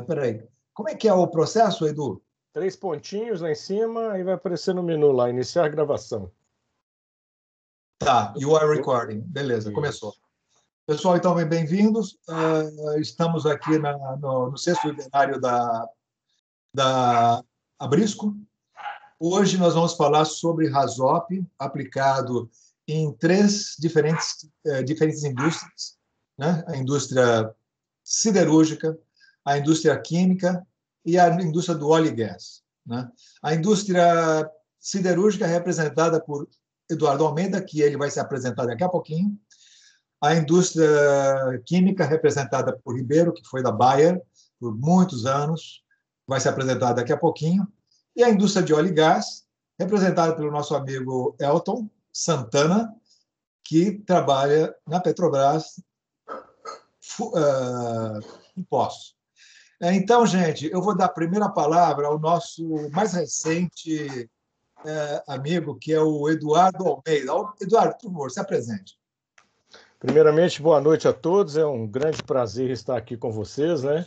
Peraí. Como é que é o processo, Edu? 3 pontinhos lá em cima, aí vai aparecer no menu lá, iniciar gravação. Tá, you are recording. Beleza, começou. Pessoal, então, bem-vindos. Estamos aqui no sexto webinário da Abrisco. Hoje nós vamos falar sobre RASOP aplicado em 3 diferentes indústrias, né? A indústria siderúrgica, a indústria química e a indústria do óleo e gás, né? A indústria siderúrgica é representada por Eduardo Almeida, que ele vai se apresentar daqui a pouquinho. A indústria química representada por Ribeiro, que foi da Bayer por muitos anos, vai se apresentar daqui a pouquinho. E a indústria de óleo e gás, representada pelo nosso amigo Elton Santana, que trabalha na Petrobras em Poços. Então, gente, eu vou dar a primeira palavra ao nosso mais recente amigo, que é o Eduardo Almeida. Eduardo, por favor, se apresente. Primeiramente, boa noite a todos. É um grande prazer estar aqui com vocês, né?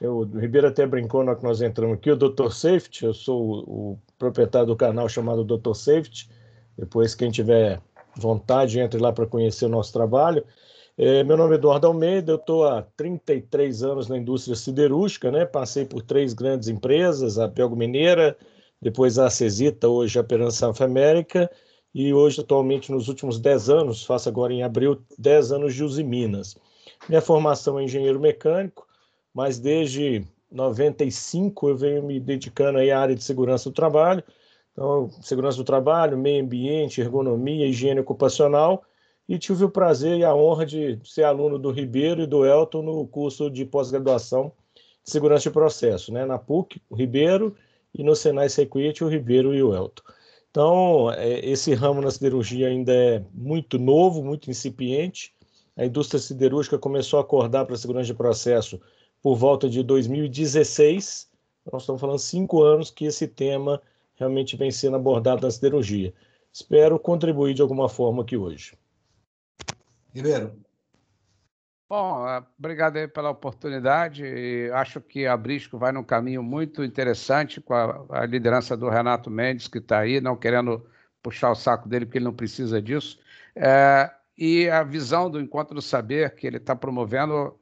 O Ribeiro até brincou na hora que nós entramos aqui, o Dr. Safety. Eu sou o proprietário do canal chamado Dr. Safety. Depois, quem tiver vontade, entre lá para conhecer o nosso trabalho. Meu nome é Eduardo Almeida, eu estou há 33 anos na indústria siderúrgica, né? Passei por 3 grandes empresas, a Pelgo Mineira, depois a Cesita, hoje a Peran South America, e hoje, atualmente, nos últimos 10 anos, faço agora em abril, 10 anos de Usiminas. Minha formação é engenheiro mecânico, mas desde 95 eu venho me dedicando aí à área de segurança do trabalho. Então, segurança do trabalho, meio ambiente, ergonomia, higiene ocupacional, e tive o prazer e a honra de ser aluno do Ribeiro e do Elton no curso de pós-graduação de segurança de processo, né? Na PUC, o Ribeiro, e no Senai Sequit, o Ribeiro e o Elton. Então, esse ramo na siderurgia ainda é muito novo, muito incipiente. A indústria siderúrgica começou a acordar para a segurança de processo por volta de 2016. Nós estamos falando 5 anos que esse tema realmente vem sendo abordado na siderurgia. Espero contribuir de alguma forma aqui hoje. Ribeiro. Bom, obrigado aí pela oportunidade. Acho que a Abrisco vai num caminho muito interessante com a liderança do Renato Mendes, que está aí, não querendo puxar o saco dele, porque ele não precisa disso. E a visão do Encontro do Saber, que ele está promovendo,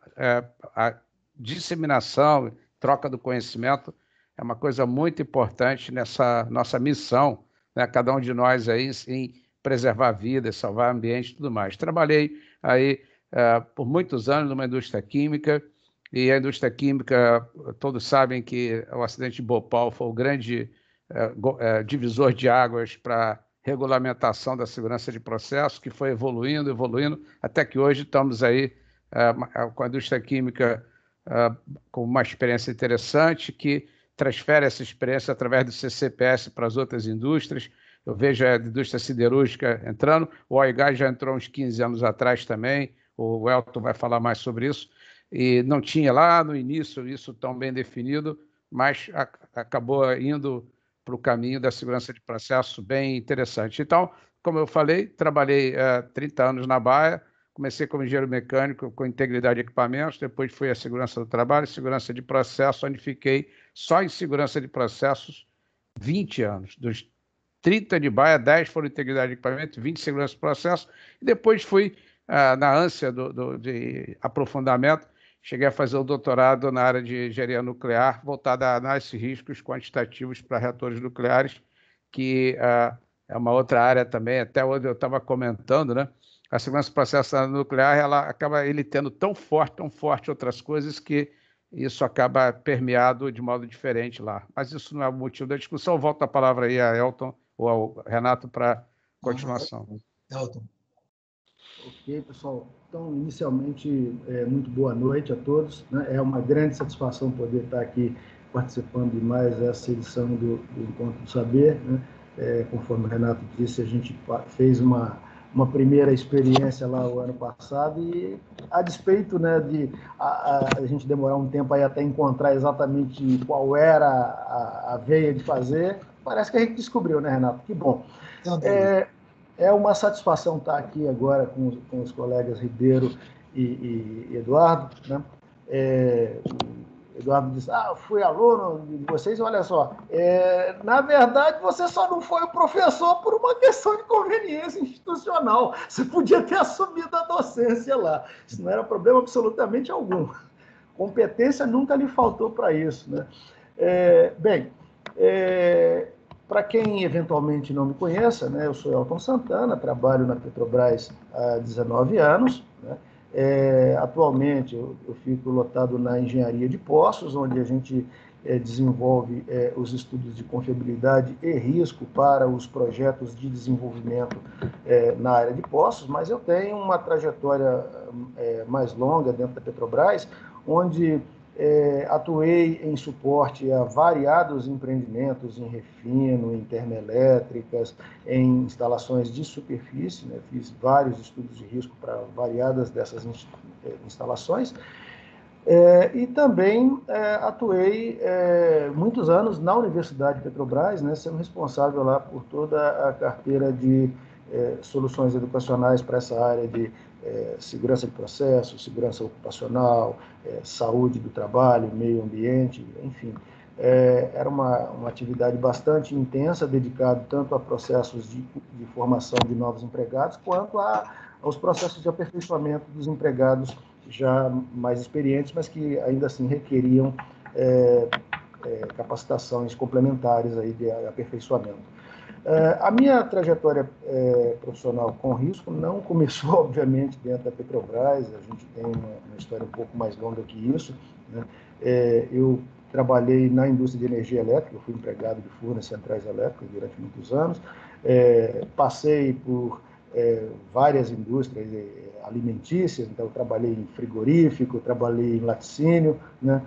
a disseminação, troca do conhecimento, é uma coisa muito importante nessa nossa missão, né? Cada um de nós aí em preservar a vida, salvar o ambiente e tudo mais. Trabalhei aí por muitos anos numa indústria química, e a indústria química, todos sabem que o acidente de Bhopal foi o grande divisor de águas para regulamentação da segurança de processo, que foi evoluindo, até que hoje estamos aí com a indústria química com uma experiência interessante, que transfere essa experiência através do CCPS para as outras indústrias. Eu vejo a indústria siderúrgica entrando, o óleo e gás já entrou uns 15 anos atrás também, o Elton vai falar mais sobre isso, e não tinha lá no início isso tão bem definido, mas acabou indo para o caminho da segurança de processo bem interessante. Então, como eu falei, trabalhei 30 anos na Bayer, comecei como engenheiro mecânico com integridade de equipamentos, depois fui a segurança do trabalho, segurança de processo, onde fiquei só em segurança de processos 20 anos. Dos 30 de Bayer, 10 foram integridade de equipamento, 20 segurança de processo, e depois fui na ânsia de aprofundamento, cheguei a fazer o doutorado na área de engenharia nuclear, voltada a análise de riscos quantitativos para reatores nucleares, que é uma outra área também, até onde eu estava comentando, né? A segurança do processo nuclear, ela acaba ele tendo tão forte outras coisas, que isso acaba permeado de modo diferente lá. Mas isso não é o motivo da discussão. Eu volto a palavra aí a Elton ou ao Renato para continuação. Elton. Ok, pessoal. Então, inicialmente, muito boa noite a todos, né? É uma grande satisfação poder estar aqui participando de mais essa edição do Encontro do Saber, né? Conforme o Renato disse, a gente fez uma primeira experiência lá o ano passado e, a despeito, né, de a gente demorar um tempo aí até encontrar exatamente qual era a veia de fazer, parece que a gente descobriu, né, Renato? Que bom. É uma satisfação estar aqui agora com os colegas Ribeiro e Eduardo, né? Eduardo disse, fui aluno de vocês, olha só, na verdade você só não foi o professor por uma questão de conveniência institucional, você podia ter assumido a docência lá, isso não era problema absolutamente algum, competência nunca lhe faltou para isso, né? Para quem eventualmente não me conheça, né, eu sou Elton Santana, trabalho na Petrobras há 19 anos, né? Atualmente eu fico lotado na engenharia de poços, onde a gente desenvolve os estudos de confiabilidade e risco para os projetos de desenvolvimento na área de poços, mas eu tenho uma trajetória mais longa dentro da Petrobras, onde atuei em suporte a variados empreendimentos em refino, em termoelétricas, em instalações de superfície, né? Fiz vários estudos de risco para variadas dessas instalações, e também atuei muitos anos na Universidade Petrobras, né? Sendo responsável lá por toda a carteira de soluções educacionais para essa área de segurança de processo, segurança ocupacional, saúde do trabalho, meio ambiente, enfim. Era uma atividade bastante intensa, dedicada tanto a processos de formação de novos empregados, quanto aos processos de aperfeiçoamento dos empregados já mais experientes, mas que ainda assim requeriam capacitações complementares aí de aperfeiçoamento. A minha trajetória profissional com risco não começou, obviamente, dentro da Petrobras, a gente tem uma história um pouco mais longa que isso, né? Eu trabalhei na indústria de energia elétrica, eu fui empregado de Furnas Centrais Elétricas durante muitos anos, passei por várias indústrias alimentícias, então eu trabalhei em frigorífico, trabalhei em laticínio, né?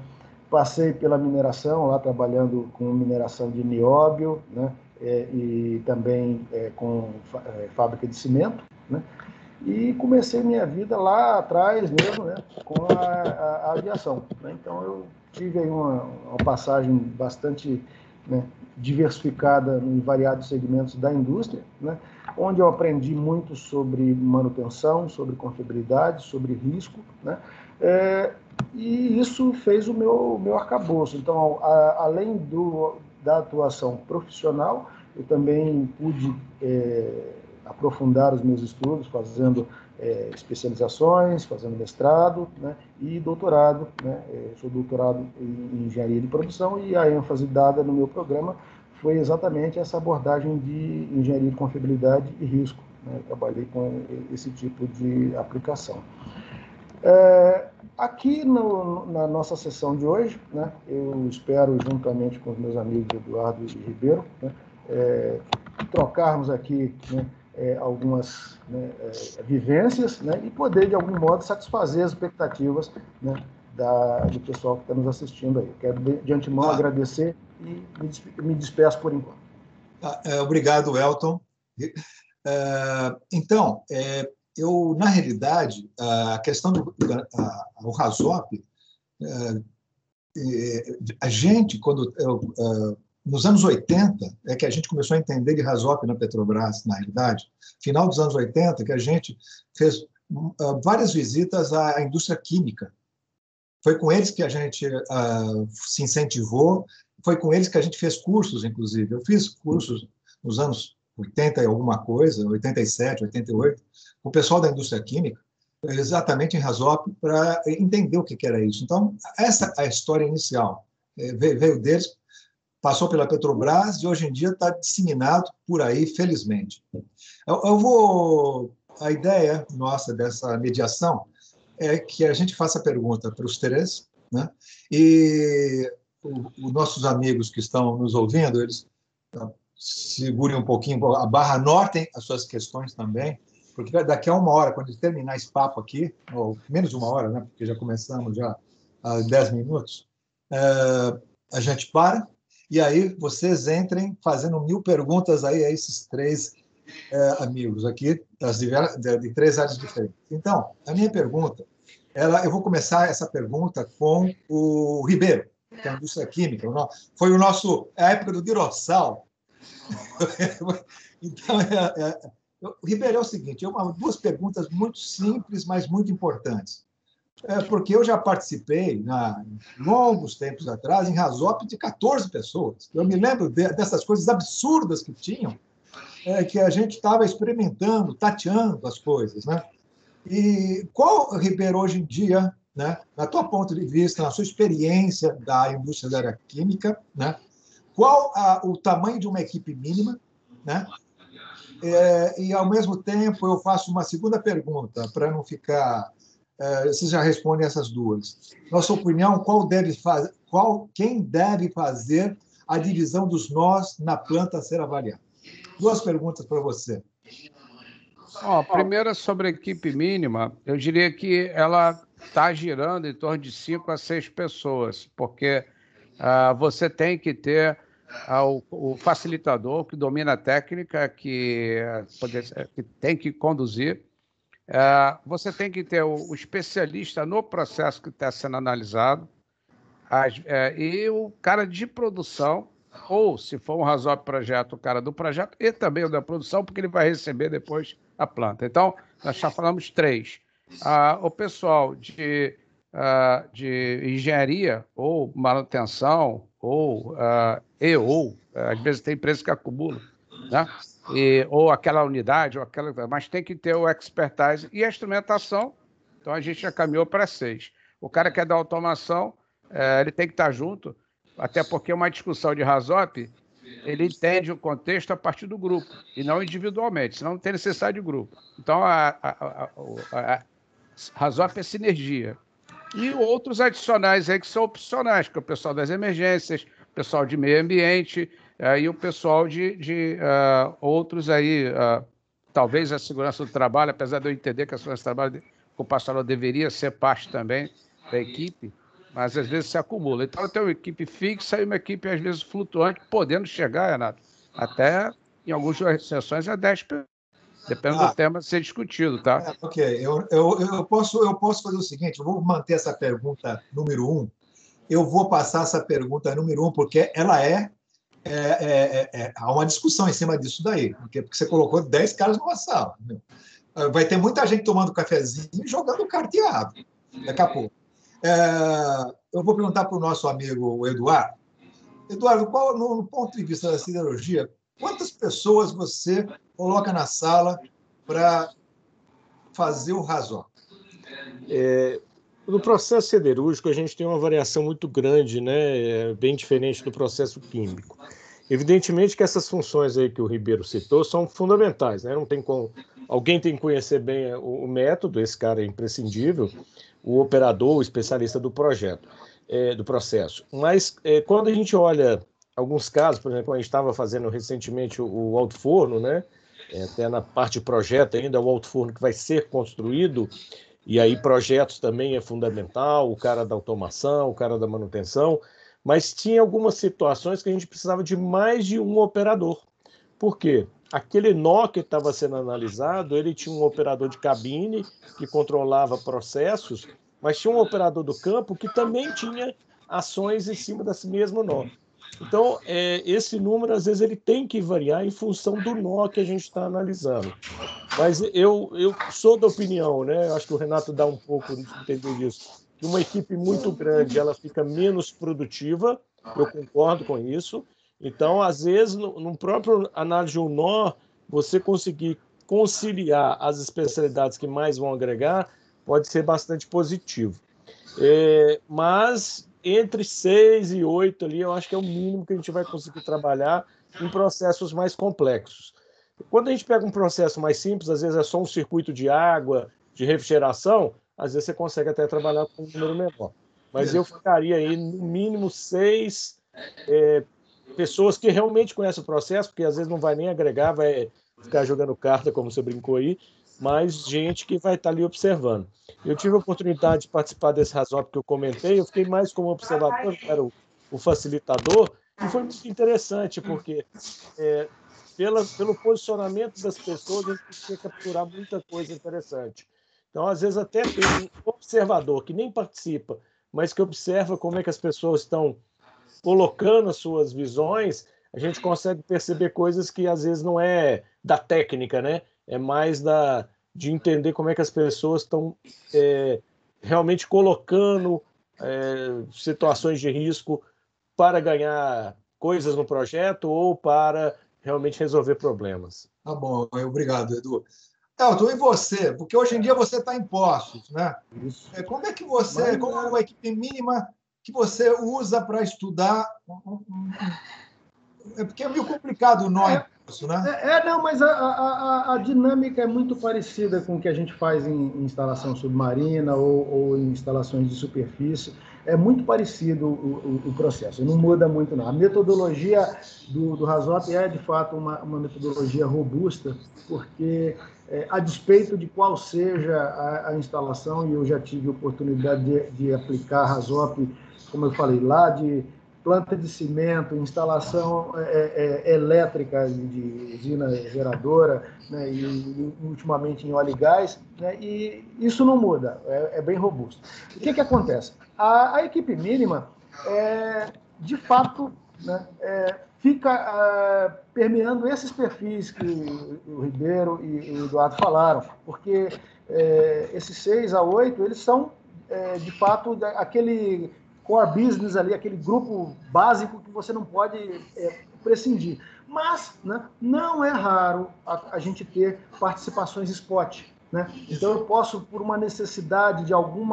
Passei pela mineração, lá trabalhando com mineração de nióbio, né? E também com fábrica de cimento, né? E comecei minha vida lá atrás mesmo, né? Com a aviação, né? Então eu tive aí uma passagem bastante, né, diversificada em variados segmentos da indústria, né? Onde eu aprendi muito sobre manutenção, sobre confiabilidade, sobre risco, né? E isso fez o meu arcabouço. Então, além da atuação profissional, eu também pude aprofundar os meus estudos, fazendo especializações, fazendo mestrado, né, e doutorado, né? Sou doutorado em engenharia de produção e a ênfase dada no meu programa foi exatamente essa abordagem de engenharia de confiabilidade e risco, né? Eu trabalhei com esse tipo de aplicação. Aqui na nossa sessão de hoje, né, eu espero, juntamente com os meus amigos Eduardo e Ribeiro, né, trocarmos aqui, né, algumas, né, vivências, né, e poder, de algum modo, satisfazer as expectativas, né, do pessoal que está nos assistindo aí. Quero, de antemão, agradecer e me despeço por enquanto. Obrigado, Elton. Então, eu, na realidade, a questão do RASOP, a gente, nos anos 80, é que a gente começou a entender de RASOP na Petrobras, na realidade, final dos anos 80, que a gente fez várias visitas à indústria química. Foi com eles que a gente se incentivou, foi com eles que a gente fez cursos, inclusive. Eu fiz cursos nos anos 80 e alguma coisa, 87, 88, com o pessoal da indústria química, exatamente em RASOP, para entender o que era isso. Então, essa é a história inicial. Veio deles, passou pela Petrobras e hoje em dia está disseminado por aí, felizmente. A ideia nossa dessa mediação é que a gente faça a pergunta para os três, né? E os nossos amigos que estão nos ouvindo, eles segurem um pouquinho a barra, anotem as suas questões também, porque daqui a uma hora, quando terminar esse papo aqui, ou menos de uma hora, né? Porque já começamos já há 10 minutos, a gente para, e aí vocês entrem fazendo 1000 perguntas aí a esses três amigos aqui, de três áreas diferentes. Então, a minha pergunta, eu vou começar essa pergunta com o Ribeiro, que é a indústria química. Foi a época do dinossauro. Então, Ribeiro, é o seguinte, duas perguntas muito simples, mas muito importantes. Porque eu já participei, longos tempos atrás, em RASOP de 14 pessoas. Eu me lembro dessas coisas absurdas que tinham, que a gente estava experimentando, tateando as coisas, né? E qual, Ribeiro, hoje em dia, né, na tua ponto de vista, na sua experiência da indústria da aeroquímica, né, qual o tamanho de uma equipe mínima, né? E, ao mesmo tempo, eu faço uma segunda pergunta, para não ficar... Você já responde essas duas. Na sua opinião, quem deve fazer a divisão dos nós na planta a ser avaliada? Duas perguntas para você. A primeira sobre a equipe mínima, eu diria que ela está girando em torno de 5 a 6 pessoas, porque você tem que ter o facilitador que domina a técnica, que tem que conduzir. Você tem que ter o especialista no processo que está sendo analisado, e o cara de produção, ou, se for um RASOP projeto, o cara do projeto e também o da produção, porque ele vai receber depois a planta. Então, nós já falamos 3. O pessoal de engenharia, ou manutenção, ou às vezes tem empresas que acumulam, né? Ou aquela unidade, mas tem que ter o expertise e a instrumentação. Então, a gente já caminhou para 6. O cara que é da automação, ele tem que estar junto, até porque uma discussão de RASOP, ele entende o contexto a partir do grupo, e não individualmente, senão não tem necessidade de grupo. Então, a RASOP é sinergia. E outros adicionais aí que são opcionais, que é o pessoal das emergências, o pessoal de meio ambiente, e o pessoal de outros aí, talvez a segurança do trabalho, apesar de eu entender que a segurança do trabalho ocupacional deveria ser parte também da equipe, mas às vezes se acumula. Então, eu tenho uma equipe fixa e uma equipe, às vezes, flutuante, podendo chegar, Renato, até, em algumas sessões, a 10 pessoas. Depende do tema a ser discutido, tá? Ok, eu posso fazer o seguinte, eu vou manter essa pergunta número 1, eu vou passar essa pergunta número 1, porque ela há uma discussão em cima disso daí, porque você colocou 10 caras numa sala. Né? Vai ter muita gente tomando cafezinho e jogando carteado, daqui a pouco. Eu vou perguntar para o nosso amigo Eduardo. Eduardo, no ponto de vista da siderurgia, quantas pessoas você coloca na sala para fazer o RASOP? No processo siderúrgico, a gente tem uma variação muito grande, né? Bem diferente do processo químico. Evidentemente que essas funções aí que o Ribeiro citou são fundamentais, né? Não tem como... Alguém tem que conhecer bem o método, esse cara é imprescindível, o operador, o especialista do projeto, do processo. Mas quando a gente olha alguns casos, por exemplo, a gente estava fazendo recentemente o alto forno, né? Até na parte de projeto ainda, o alto forno que vai ser construído, e aí projetos também é fundamental, o cara da automação, o cara da manutenção, mas tinha algumas situações que a gente precisava de mais de um operador. Por quê? Aquele nó que estava sendo analisado, ele tinha um operador de cabine que controlava processos, mas tinha um operador do campo que também tinha ações em cima desse mesmo nó. Então, esse número, às vezes, ele tem que variar em função do nó que a gente está analisando. Mas eu sou da opinião, né? Eu acho que o Renato dá um pouco de entender disso, que uma equipe muito grande ela fica menos produtiva, eu concordo com isso. Então, às vezes, no próprio análise de um nó, você conseguir conciliar as especialidades que mais vão agregar pode ser bastante positivo. Mas entre 6 e 8 ali, eu acho que é o mínimo que a gente vai conseguir trabalhar em processos mais complexos. Quando a gente pega um processo mais simples, às vezes é só um circuito de água, de refrigeração, às vezes você consegue até trabalhar com um número menor. Mas eu ficaria aí no mínimo 6 pessoas que realmente conhecem o processo, porque às vezes não vai nem agregar, vai ficar jogando carta, como você brincou aí, mas gente que vai estar ali observando. Eu tive a oportunidade de participar desse RASOP que eu comentei, eu fiquei mais como observador, era o facilitador, e foi muito interessante, porque pelo posicionamento das pessoas, a gente conseguia capturar muita coisa interessante. Então, às vezes, até tem um observador que nem participa, mas que observa como é que as pessoas estão colocando as suas visões, a gente consegue perceber coisas que, às vezes, não é da técnica, né? É mais de entender como é que as pessoas estão realmente colocando situações de risco para ganhar coisas no projeto ou para realmente resolver problemas? Tá bom, obrigado, Edu. Elton, e você? Porque hoje em dia você está em Poços, né? Isso. Como é que você, qual é uma equipe mínima que você usa para estudar? É porque é meio complicado o nó em Poços, né? Não, mas a dinâmica é muito parecida com o que a gente faz em instalação submarina ou em instalações de superfície. É muito parecido o processo, não muda muito, não. A metodologia do RASOP é, de fato, uma metodologia robusta, porque, a despeito de qual seja a instalação, e eu já tive oportunidade de aplicar RASOP, como eu falei, lá de planta de cimento, instalação elétrica de usina geradora, né, e ultimamente em óleo e gás, né, e isso não muda, é bem robusto. O que acontece? A equipe mínima, de fato, né, fica permeando esses perfis que o Ribeiro e o Eduardo falaram, porque esses 6 a 8, eles são, de fato, aquele core business ali, aquele grupo básico que você não pode prescindir. Mas, né, não é raro a gente ter participações spot. Né? Então eu posso, por uma necessidade de algum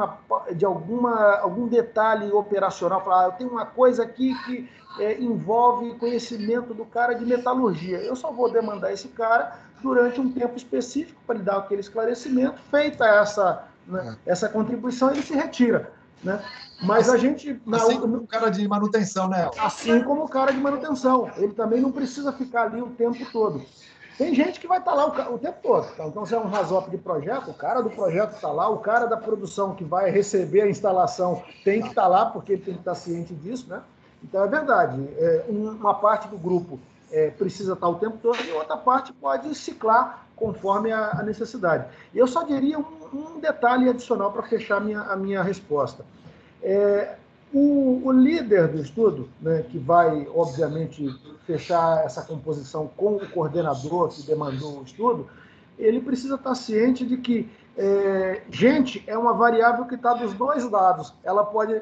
detalhe operacional, falar, eu tenho uma coisa aqui que envolve conhecimento do cara de metalurgia. Eu só vou demandar esse cara durante um tempo específico para lhe dar aquele esclarecimento. Feita essa contribuição, ele se retira. Né? Mas a gente... Assim como o cara de manutenção, né? Assim como o cara de manutenção. Ele também não precisa ficar ali o tempo todo. Tem gente que vai estar lá o tempo todo. Então, se é um RASOP de projeto, o cara do projeto está lá, o cara da produção que vai receber a instalação tem que estar lá, porque ele tem que estar ciente disso, né? Então, é verdade. Uma parte do grupo precisa estar o tempo todo e outra parte pode ciclar conforme a necessidade. E eu só diria um detalhe adicional para fechar a minha resposta. O líder do estudo, né, que vai, obviamente, fechar essa composição com o coordenador que demandou o estudo, ele precisa estar ciente de que gente é uma variável que está dos dois lados. Ela pode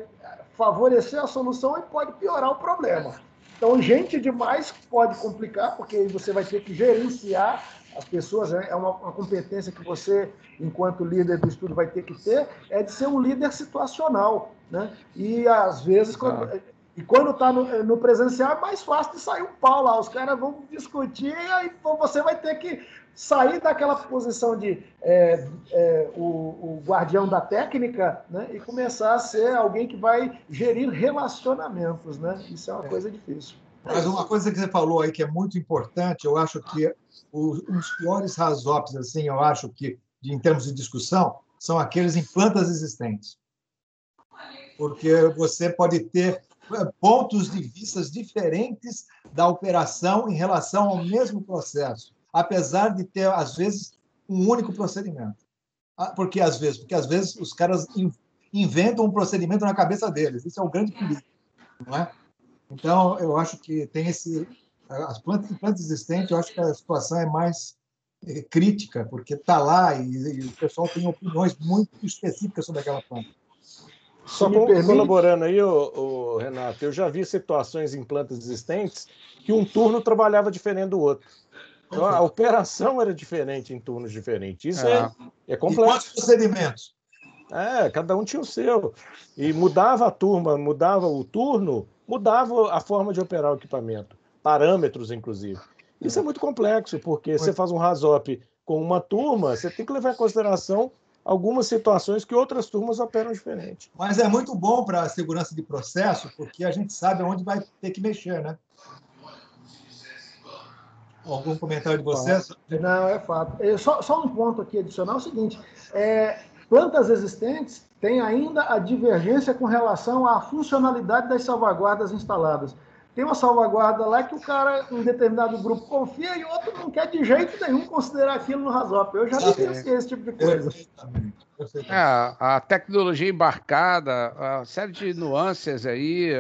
favorecer a solução e pode piorar o problema. Então, gente demais pode complicar, porque você vai ter que gerenciar as pessoas, né? É uma competência que você, enquanto líder do estudo, vai ter que ter, é de ser um líder situacional, né? E, às vezes, quando está no presencial, é mais fácil de sair um pau lá. Os caras vão discutir e aí você vai ter que sair daquela posição de o guardião da técnica, né? E começar a ser alguém que vai gerir relacionamentos, né? Isso é uma coisa difícil. Mas uma coisa que você falou aí que é muito importante, eu acho que os piores RASOPs, assim, eu acho que, em termos de discussão, são aqueles em plantas existentes. Porque você pode ter pontos de vista diferentes da operação em relação ao mesmo processo, apesar de ter, às vezes, um único procedimento. Por que às vezes? Porque, às vezes, os caras inventam um procedimento na cabeça deles. Isso é um grande perigo, não é? Então, eu acho que tem as plantas existentes, eu acho que a situação é mais crítica, porque está lá e o pessoal tem opiniões muito específicas sobre aquela planta. Só colaborando aí, Renato, eu já vi situações em plantas existentes que um turno trabalhava diferente do outro. Então, a operação era diferente em turnos diferentes. Isso é complexo. E quantos procedimentos? Cada um tinha o seu. E mudava a turma, mudava o turno, mudava a forma de operar o equipamento. Parâmetros, inclusive. Isso é muito complexo, porque você faz um RASOP com uma turma, você tem que levar em consideração algumas situações que outras turmas operam diferente. Mas é muito bom para a segurança de processo, porque a gente sabe onde vai ter que mexer, né? Algum comentário de vocês? Não, é fato. Só um ponto aqui adicional é o seguinte, plantas existentes têm ainda a divergência com relação à funcionalidade das salvaguardas instaladas. Tem uma salvaguarda lá que o cara, um determinado grupo, confia e outro não quer de jeito nenhum considerar aquilo no RASOP. Eu já vivenciei esse tipo de coisa. A tecnologia embarcada, a série de nuances aí,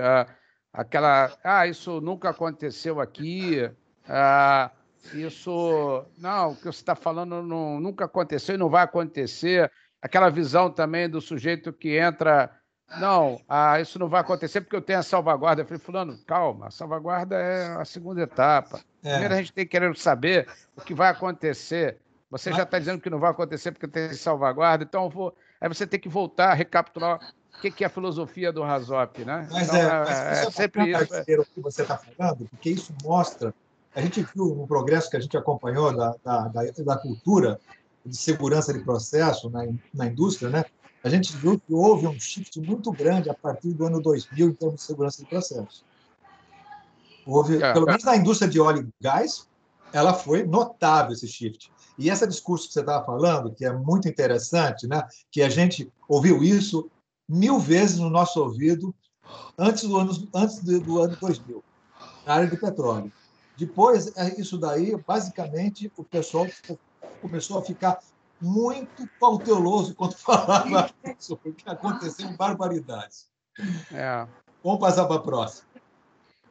isso nunca aconteceu aqui, isso, não, o que você está falando nunca aconteceu e não vai acontecer. aquela visão também do sujeito que entra, não, isso não vai acontecer porque eu tenho a salvaguarda. Eu falei, fulano, calma, a salvaguarda é a segunda etapa. Primeiro a gente tem que querer saber o que vai acontecer. Você já está dizendo que não vai acontecer porque tem salvaguarda, então aí você tem que voltar, recapitular o que é a filosofia do Rasop, né? Mas então, é sempre isso. O que você está falando, porque isso mostra. A gente viu no progresso que a gente acompanhou da cultura de segurança de processo na indústria, né? A gente viu que houve um shift muito grande a partir do ano 2000 em termos de segurança de processo. Pelo menos na indústria de óleo e gás, ela foi notável esse shift. E esse discurso que você estava falando, que é muito interessante, né? Que a gente ouviu isso 1000 vezes no nosso ouvido antes do ano 2000, na área de petróleo. Depois, isso daí, basicamente, o pessoal começou a ficar muito cauteloso quando falava isso, porque aconteceram barbaridades. Vamos passar para a próxima.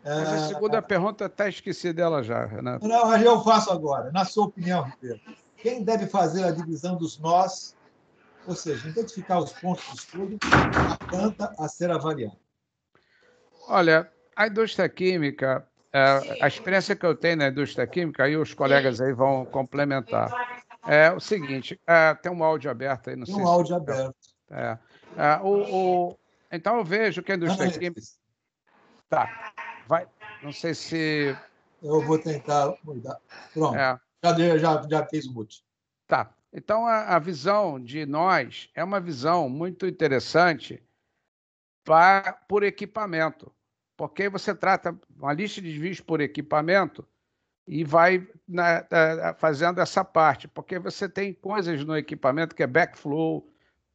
Mas a segunda pergunta, está esqueci dela já, Renato. Não, eu faço agora. Na sua opinião, Ribeiro, quem deve fazer a divisão dos nós, ou seja, identificar os pontos de estudo, a planta a ser avaliada? Olha, a indústria química, a experiência que eu tenho na indústria química, aí os colegas aí vão complementar. É o seguinte, tem um áudio aberto aí, não sei se... Tem um áudio aberto. Então, eu vejo que a indústria química... Tá, vai, não sei se... Eu vou tentar mudar. Pronto, já fiz o mute. Tá, então a visão de nós é uma visão muito interessante por equipamento, porque você trata uma lista de desvios por equipamento e vai fazendo essa parte, porque você tem coisas no equipamento que é backflow,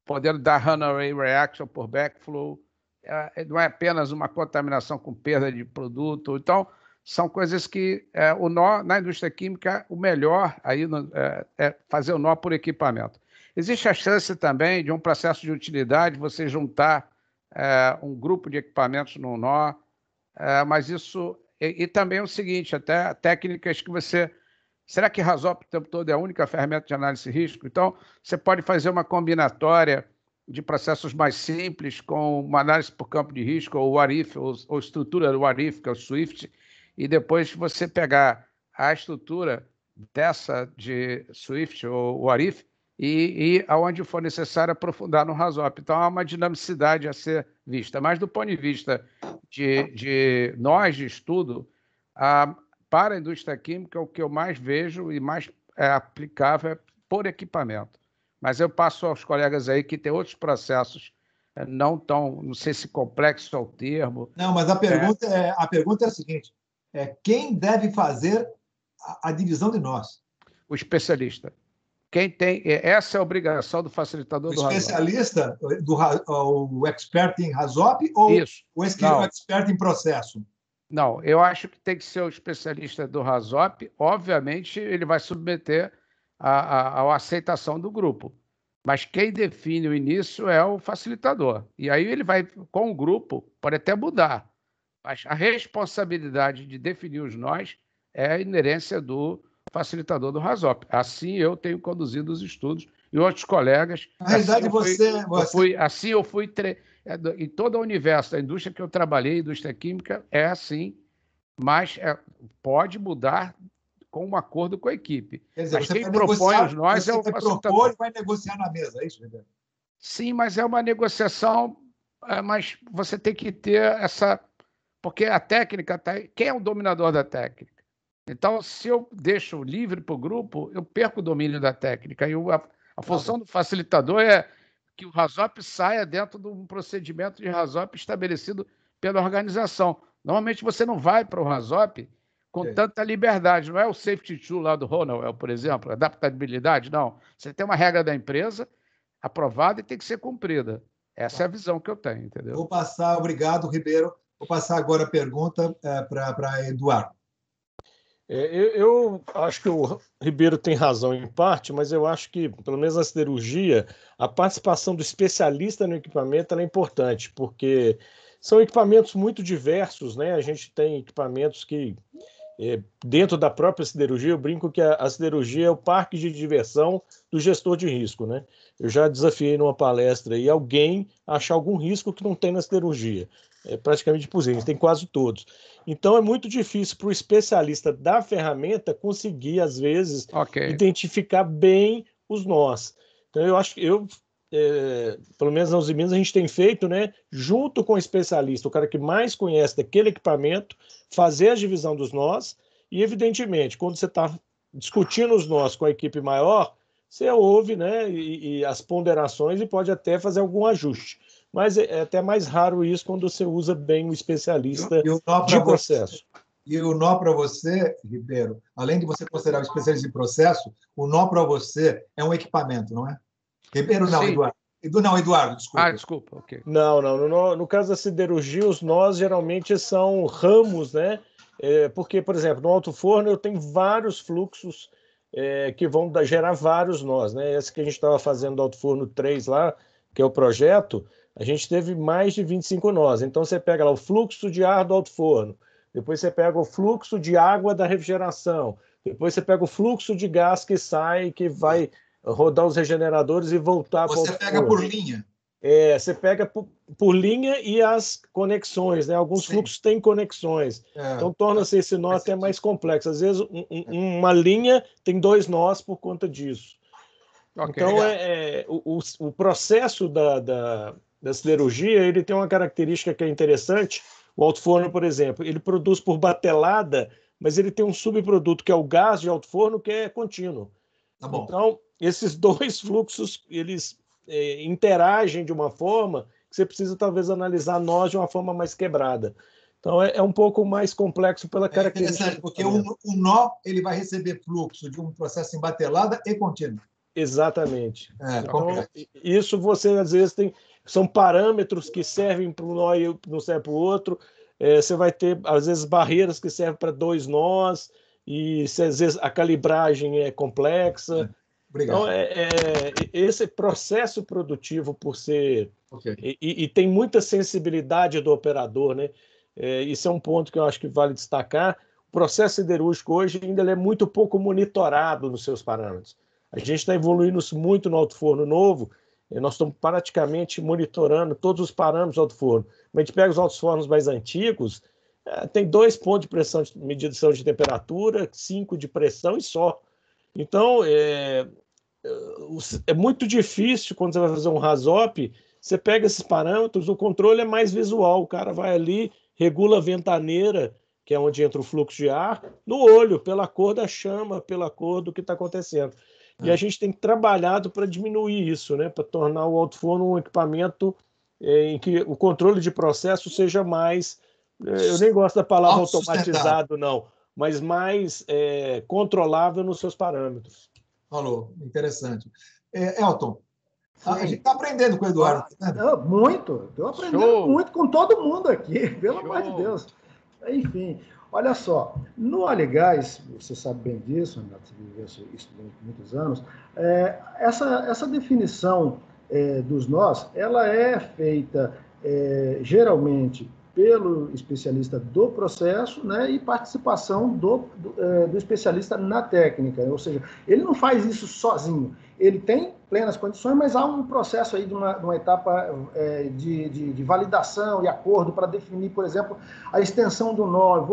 podendo dar runaway reaction por backflow, não é apenas uma contaminação com perda de produto. Então, são coisas que o nó na indústria química, o melhor aí é fazer o nó por equipamento. Existe a chance também de um processo de utilidade, você juntar um grupo de equipamentos no nó, mas isso... E também é o seguinte, até técnicas que você... Será que Rasop o tempo todo é a única ferramenta de análise de risco? Então, você pode fazer uma combinatória de processos mais simples com uma análise por campo de risco, ou what if, ou estrutura do what if, que é o Swift, e depois você pegar a estrutura dessa de Swift ou what if e aonde for necessário aprofundar no Rasop. Então, há uma dinamicidade a ser vista. Mas, do ponto de vista de nós, de estudo, para a indústria química, o que eu mais vejo e mais aplicável é por equipamento. Mas eu passo aos colegas aí que tem outros processos, não sei se complexo é o termo. Não, mas a pergunta é a seguinte, quem deve fazer a divisão de nós? O especialista. Quem tem, essa é a obrigação do facilitador do Rasop. O especialista, o expert em Rasop ou Isso. o expert em processo? Não, eu acho que tem que ser o especialista do Rasop. Obviamente, ele vai submeter à aceitação do grupo. Mas quem define o início é o facilitador. E aí ele vai, com o grupo, pode até mudar. Mas a responsabilidade de definir os nós é a inerência do facilitador do Rasop. Assim eu tenho conduzido os estudos e outros colegas. Na realidade, eu fui em todo o universo da indústria que eu trabalhei, indústria química, é assim, mas pode mudar com um acordo com a equipe. Quer dizer, mas quem propõe os nós é o facilitador. Você propor e vai negociar na mesa, é isso, Ribeiro? Sim, mas é uma negociação, mas você tem que ter essa... Porque a técnica... Quem é o dominador da técnica? Então, se eu deixo livre para o grupo, eu perco o domínio da técnica. E a função do facilitador é que o Rasop saia dentro de um procedimento de Rasop estabelecido pela organização. Normalmente, você não vai para o Rasop com tanta liberdade. Não é o safety tool lá do Ronald, por exemplo, adaptabilidade, não. Você tem uma regra da empresa aprovada e tem que ser cumprida. Essa é a visão que eu tenho, entendeu? Vou passar, obrigado, Ribeiro. Vou passar agora a pergunta para Eduardo. Eu acho que o Ribeiro tem razão em parte, mas eu acho que, pelo menos na siderurgia, a participação do especialista no equipamento é importante, porque são equipamentos muito diversos, né? A gente tem equipamentos que dentro da própria siderurgia, eu brinco que a siderurgia é o parque de diversão do gestor de risco, né? Eu já desafiei numa palestra aí alguém a achar algum risco que não tem na siderurgia. É praticamente impossível, tem quase todos. Então é muito difícil para o especialista da ferramenta conseguir, às vezes, identificar bem os nós. Então eu acho que pelo menos na Uzi Minas, a gente tem feito, né, junto com o especialista, o cara que mais conhece daquele equipamento, fazer a divisão dos nós e, evidentemente, quando você está discutindo os nós com a equipe maior, você ouve, né, e as ponderações e pode até fazer algum ajuste. Mas é até mais raro isso quando você usa bem o especialista de processo. E o nó para você, Ribeiro, além de você considerar o especialista em processo, o nó para você é um equipamento, não é? Ribeiro não, Eduardo. Não, Eduardo, desculpa. Desculpa, ok. Não. No caso da siderurgia, os nós geralmente são ramos, né? Porque, por exemplo, no alto forno eu tenho vários fluxos que vão gerar vários nós, né? Esse que a gente estava fazendo do alto forno 3 lá, que é o projeto, a gente teve mais de 25 nós. Então você pega lá o fluxo de ar do alto forno, depois você pega o fluxo de água da refrigeração, depois você pega o fluxo de gás que sai, que vai rodar os regeneradores e voltar para o Você pega por linha. Você pega por linha e as conexões, né? Alguns fluxos têm conexões. Então torna-se esse nó até mais complexo. Às vezes uma linha tem 2 nós por conta disso. Então o processo da siderurgia ele tem uma característica que é interessante. O alto forno, por exemplo, ele produz por batelada, mas ele tem um subproduto que é o gás de alto forno que é contínuo. Tá bom. Então, esses 2 fluxos, eles interagem de uma forma que você precisa, talvez, analisar nós de uma forma mais quebrada. Então, é um pouco mais complexo pela característica. É interessante, porque o nó ele vai receber fluxo de um processo em batelada e contínuo. Exatamente. Então, isso você, às vezes, são parâmetros que servem para um nó e não servem para o outro. Você vai ter, às vezes, barreiras que servem para 2 nós, e às vezes a calibragem é complexa. Obrigado. Então, esse processo produtivo por ser... E tem muita sensibilidade do operador, né? Isso é um ponto que eu acho que vale destacar. O processo siderúrgico hoje ainda é muito pouco monitorado nos seus parâmetros. A gente está evoluindo muito no alto forno novo, nós estamos praticamente monitorando todos os parâmetros do alto forno. Mas a gente pega os altos fornos mais antigos, tem 2 pontos de pressão de medição de temperatura, 5 de pressão e só. Então, é muito difícil quando você vai fazer um RASOP, você pega esses parâmetros, o controle é mais visual, o cara vai ali, regula a ventaneira, que é onde entra o fluxo de ar, no olho, pela cor da chama, pela cor do que está acontecendo. E a gente tem trabalhado para diminuir isso, né? Para tornar o alto forno um equipamento em que o controle de processo seja mais, eu nem gosto da palavra automatizado, não, mas mais controlável nos seus parâmetros. Falou, interessante. Elton, a gente está aprendendo com o Eduardo. Muito, estou aprendendo muito com todo mundo aqui, pelo amor de Deus. Enfim, olha só, no óleo e gás, você sabe bem disso, Renato, você viveu isso durante muitos anos, essa definição dos nós, ela é feita geralmente pelo especialista do processo, né, e participação do especialista na técnica, ou seja, ele não faz isso sozinho, ele tem plenas condições, mas há um processo aí de uma etapa de validação e acordo para definir, por exemplo, a extensão do nó.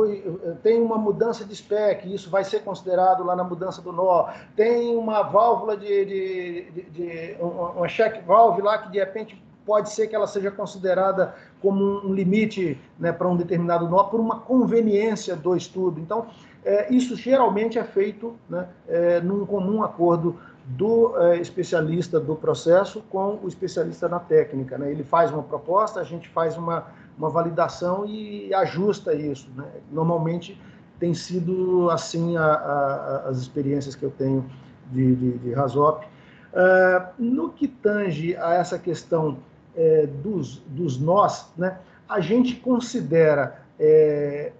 Tem uma mudança de spec, isso vai ser considerado lá na mudança do nó. Tem uma válvula uma check valve lá que de repente pode ser que ela seja considerada como um limite, né, para um determinado nó por uma conveniência do estudo. Então, isso geralmente é feito, né, num comum acordo do especialista do processo com o especialista na técnica, né? Ele faz uma proposta, a gente faz uma validação e ajusta isso, né? Normalmente tem sido assim as experiências que eu tenho de RASOP. No que tange a essa questão dos nós, né? A gente considera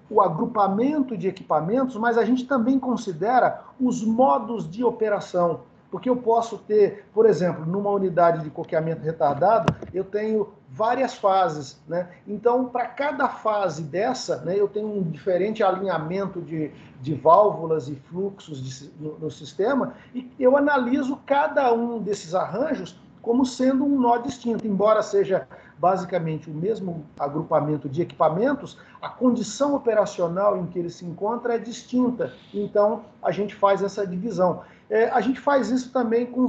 o agrupamento de equipamentos, mas a gente também considera os modos de operação. Porque eu posso ter, por exemplo, numa unidade de coqueamento retardado, eu tenho várias fases, né? Então, para cada fase dessa, né, eu tenho um diferente alinhamento de válvulas e fluxos no sistema, e eu analiso cada um desses arranjos como sendo um nó distinto, embora seja basicamente o mesmo agrupamento de equipamentos, a condição operacional em que ele se encontra é distinta. Então, a gente faz essa divisão. A gente faz isso também com...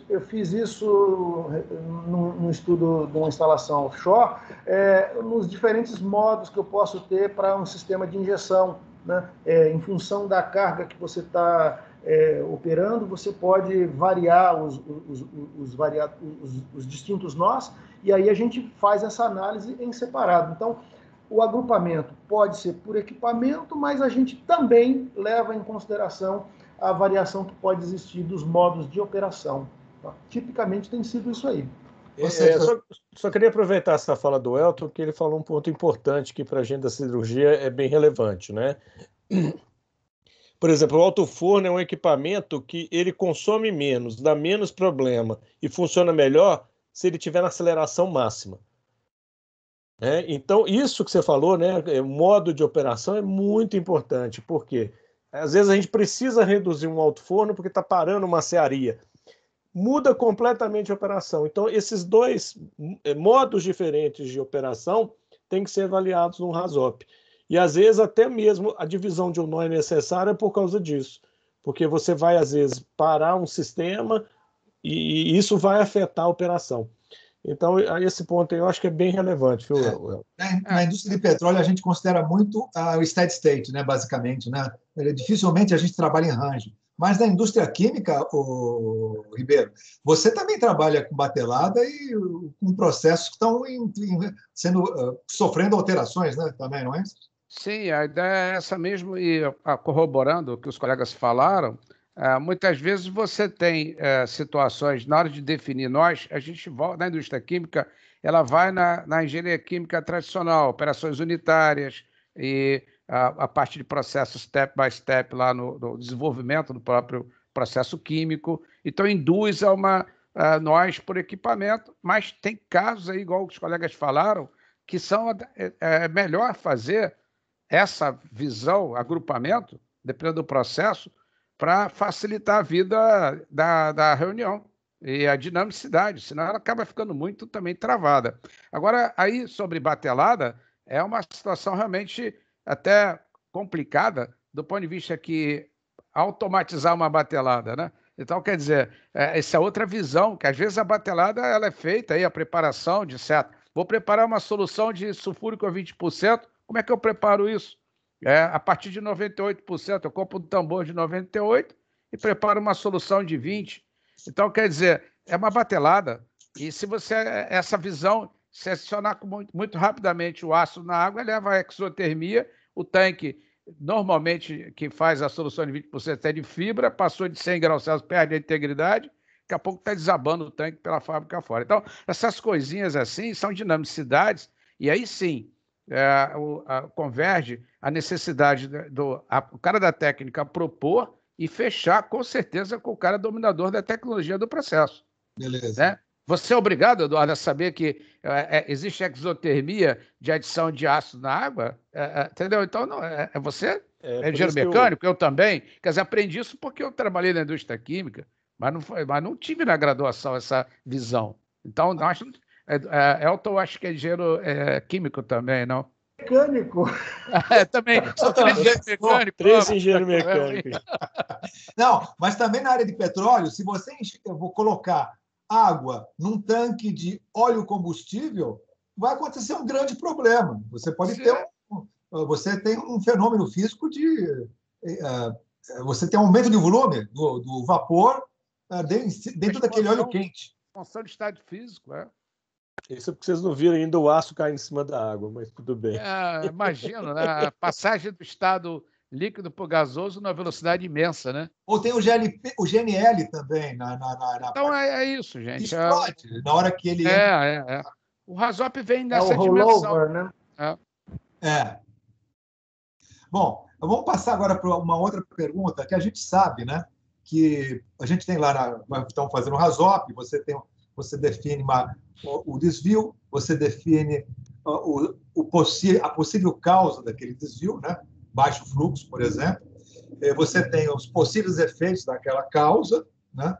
eu fiz isso num estudo de uma instalação offshore, nos diferentes modos que eu posso ter para um sistema de injeção, né? Em função da carga que você está operando, você pode variar os distintos nós, e aí a gente faz essa análise em separado. Então, o agrupamento pode ser por equipamento, mas a gente também leva em consideração a variação que pode existir dos modos de operação. Tá? Tipicamente tem sido isso aí. Só queria aproveitar essa fala do Elton, que ele falou um ponto importante que para a gente da cirurgia é bem relevante, né? Por exemplo, o alto-forno é um equipamento que ele consome menos, dá menos problema e funciona melhor se ele tiver na aceleração máxima. Então, isso que você falou, né, o modo de operação é muito importante, porque às vezes a gente precisa reduzir um alto-forno porque está parando uma cearia. Muda completamente a operação. Então, esses dois modos diferentes de operação têm que ser avaliados no RASOP. E, às vezes, até mesmo a divisão de um nó é necessária por causa disso. Porque você vai, às vezes, parar um sistema e isso vai afetar a operação. Então, a esse ponto eu acho que é bem relevante. Viu? Na indústria de petróleo, a gente considera muito o steady state, né, basicamente. Né? Dificilmente a gente trabalha em range. Mas na indústria química, Ribeiro, você também trabalha com batelada e com processos que estão sofrendo alterações, né, também, não é? Sim, a ideia é essa mesmo, e corroborando o que os colegas falaram, muitas vezes você tem situações, na hora de definir nós, a gente volta na indústria química, ela vai na engenharia química tradicional, operações unitárias e a parte de processo step by step lá no desenvolvimento do próprio processo químico. Então, induz a nós por equipamento, mas tem casos aí, igual os colegas falaram, que são melhor fazer essa visão, agrupamento, dependendo do processo, para facilitar a vida da reunião e a dinamicidade, senão ela acaba ficando muito também travada. Agora, aí, sobre batelada, é uma situação realmente até complicada do ponto de vista que automatizar uma batelada, né? Então, quer dizer, essa é outra visão, que às vezes a batelada ela é feita, aí, a preparação de certo. Vou preparar uma solução de sulfúrico a 20%, como é que eu preparo isso? A partir de 98%, eu compro um tambor de 98% e preparo uma solução de 20%. Então, quer dizer, é uma batelada. E se você, essa visão, se acionar muito rapidamente o ácido na água, leva à exotermia, o tanque, normalmente, que faz a solução de 20% é de fibra, passou de 100 graus Celsius, perde a integridade, daqui a pouco está desabando o tanque pela fábrica fora. Então, essas coisinhas assim são dinamicidades, e aí sim, converge a necessidade o cara da técnica propor e fechar, com certeza, com o cara dominador da tecnologia do processo. Beleza. Né? Você é obrigado, Eduardo, a saber que existe exotermia de adição de ácido na água? Entendeu? Então, não, você é engenheiro mecânico, eu também. Quer dizer, aprendi isso porque eu trabalhei na indústria química, mas não tive na graduação essa visão. Então, Elton, acho que é engenheiro químico também, não? Mecânico. Também. São 3 engenheiros mecânicos. 3 engenheiros mecânicos. Não, mas também na área de petróleo, se eu vou colocar água num tanque de óleo combustível, vai acontecer um grande problema. Você pode você tem um fenômeno físico você tem um aumento de volume do vapor dentro daquele óleo quente. Função de estado físico, Isso é porque vocês não viram ainda o aço cair em cima da água, mas tudo bem. Imagino, né? A passagem do estado líquido para o gasoso numa velocidade imensa, né? Ou tem o GNL também. Então é isso, gente. Explode na hora que ele... O RASOP vem nessa o dimensão. Rollover, né? Bom, vamos passar agora para uma outra pergunta que a gente sabe, né? que a gente tem lá, estamos fazendo o RASOP, você define o desvio, você define a possível causa daquele desvio, né? Baixo fluxo, por exemplo. Você tem os possíveis efeitos daquela causa, né?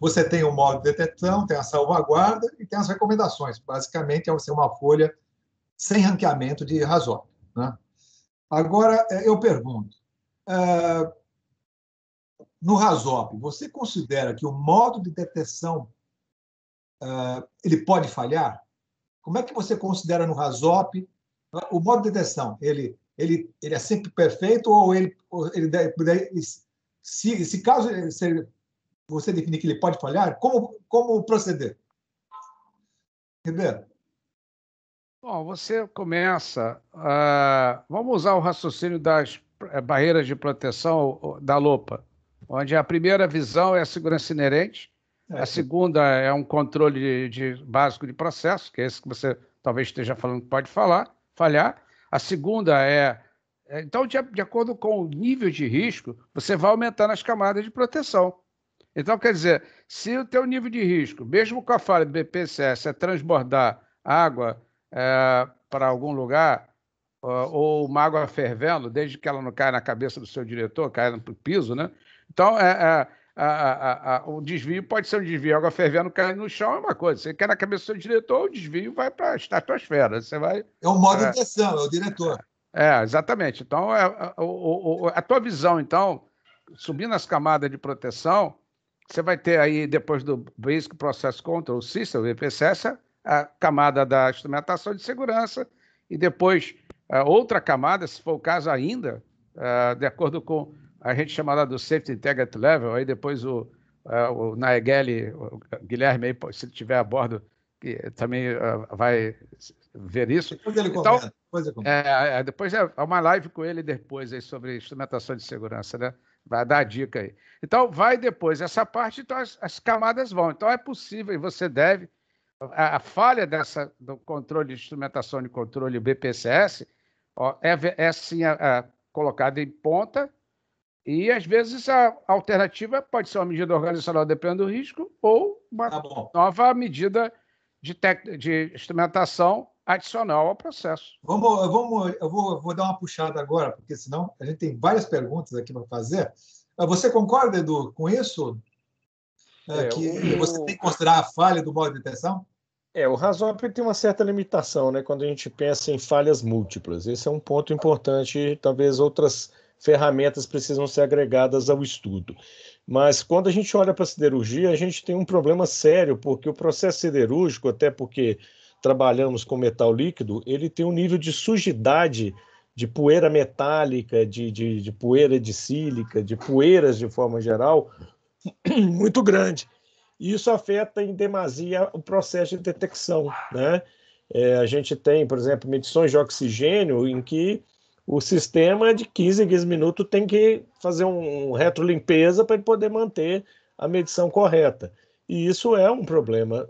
Você tem o modo de detecção, tem a salvaguarda e tem as recomendações. Basicamente, é uma folha sem ranqueamento de RASOP, né? Agora, eu pergunto, no RASOP, você considera que o modo de detecção ele pode falhar? Como é que você considera no RASOP o modo de detecção? Ele é sempre perfeito ou se caso você definir que ele pode falhar, como proceder? Ribeiro. Bom, você começa... vamos usar o raciocínio das barreiras de proteção da LOPA, onde a primeira visão é a segurança inerente, a segunda é um controle básico de processo, que é esse que você talvez esteja falando que pode falhar. A segunda então, de acordo com o nível de risco, você vai aumentando as camadas de proteção. Então, quer dizer, se o teu nível de risco, mesmo com a falha do BPSS, é transbordar água para algum lugar, ou uma água fervendo, desde que ela não caia na cabeça do seu diretor, caia no piso, né? Então, o desvio pode ser um desvio, a água fervendo cair no chão é uma coisa. Você cai na cabeça do seu diretor, o desvio vai para a estratosfera. Você vai, é o modo de detecção, é o diretor. Exatamente. Então, a tua visão, então, subindo as camadas de proteção, você vai ter aí, depois do Basic Process Control System, o BPSS, a camada da instrumentação de segurança e depois outra camada, se for o caso ainda, de acordo com a gente chamada do Safety Integrity Level, aí depois o Naegeli, o Guilherme, aí, se ele estiver a bordo, que também vai ver isso. Depois ele então, comenta. Depois uma live com ele depois aí sobre instrumentação de segurança, né? Vai dar a dica aí. Então, vai depois essa parte, então as camadas vão. Então, é possível e você deve... A falha do controle de instrumentação de controle BPSS é sim colocada em ponta e, às vezes, a alternativa pode ser uma medida organizacional dependendo do risco ou uma nova medida de instrumentação adicional ao processo. Eu vou dar uma puxada agora, porque senão a gente tem várias perguntas aqui para fazer. Você concorda, Edu, com isso? Que você tem que considerar a falha do modo de detecção? O RASOP tem uma certa limitação, né, quando a gente pensa em falhas múltiplas. Esse é um ponto importante, talvez outras ferramentas precisam ser agregadas ao estudo. Mas quando a gente olha para a siderurgia, a gente tem um problema sério, porque o processo siderúrgico, até porque trabalhamos com metal líquido, ele tem um nível de sujidade, de poeira metálica, de poeira de sílica, de poeiras de forma geral, muito grande. E isso afeta em demasia o processo de detecção, né? A gente tem, por exemplo, medições de oxigênio em que o sistema de 15 em 15 minutos tem que fazer uma retrolimpeza para ele poder manter a medição correta. E isso é um problema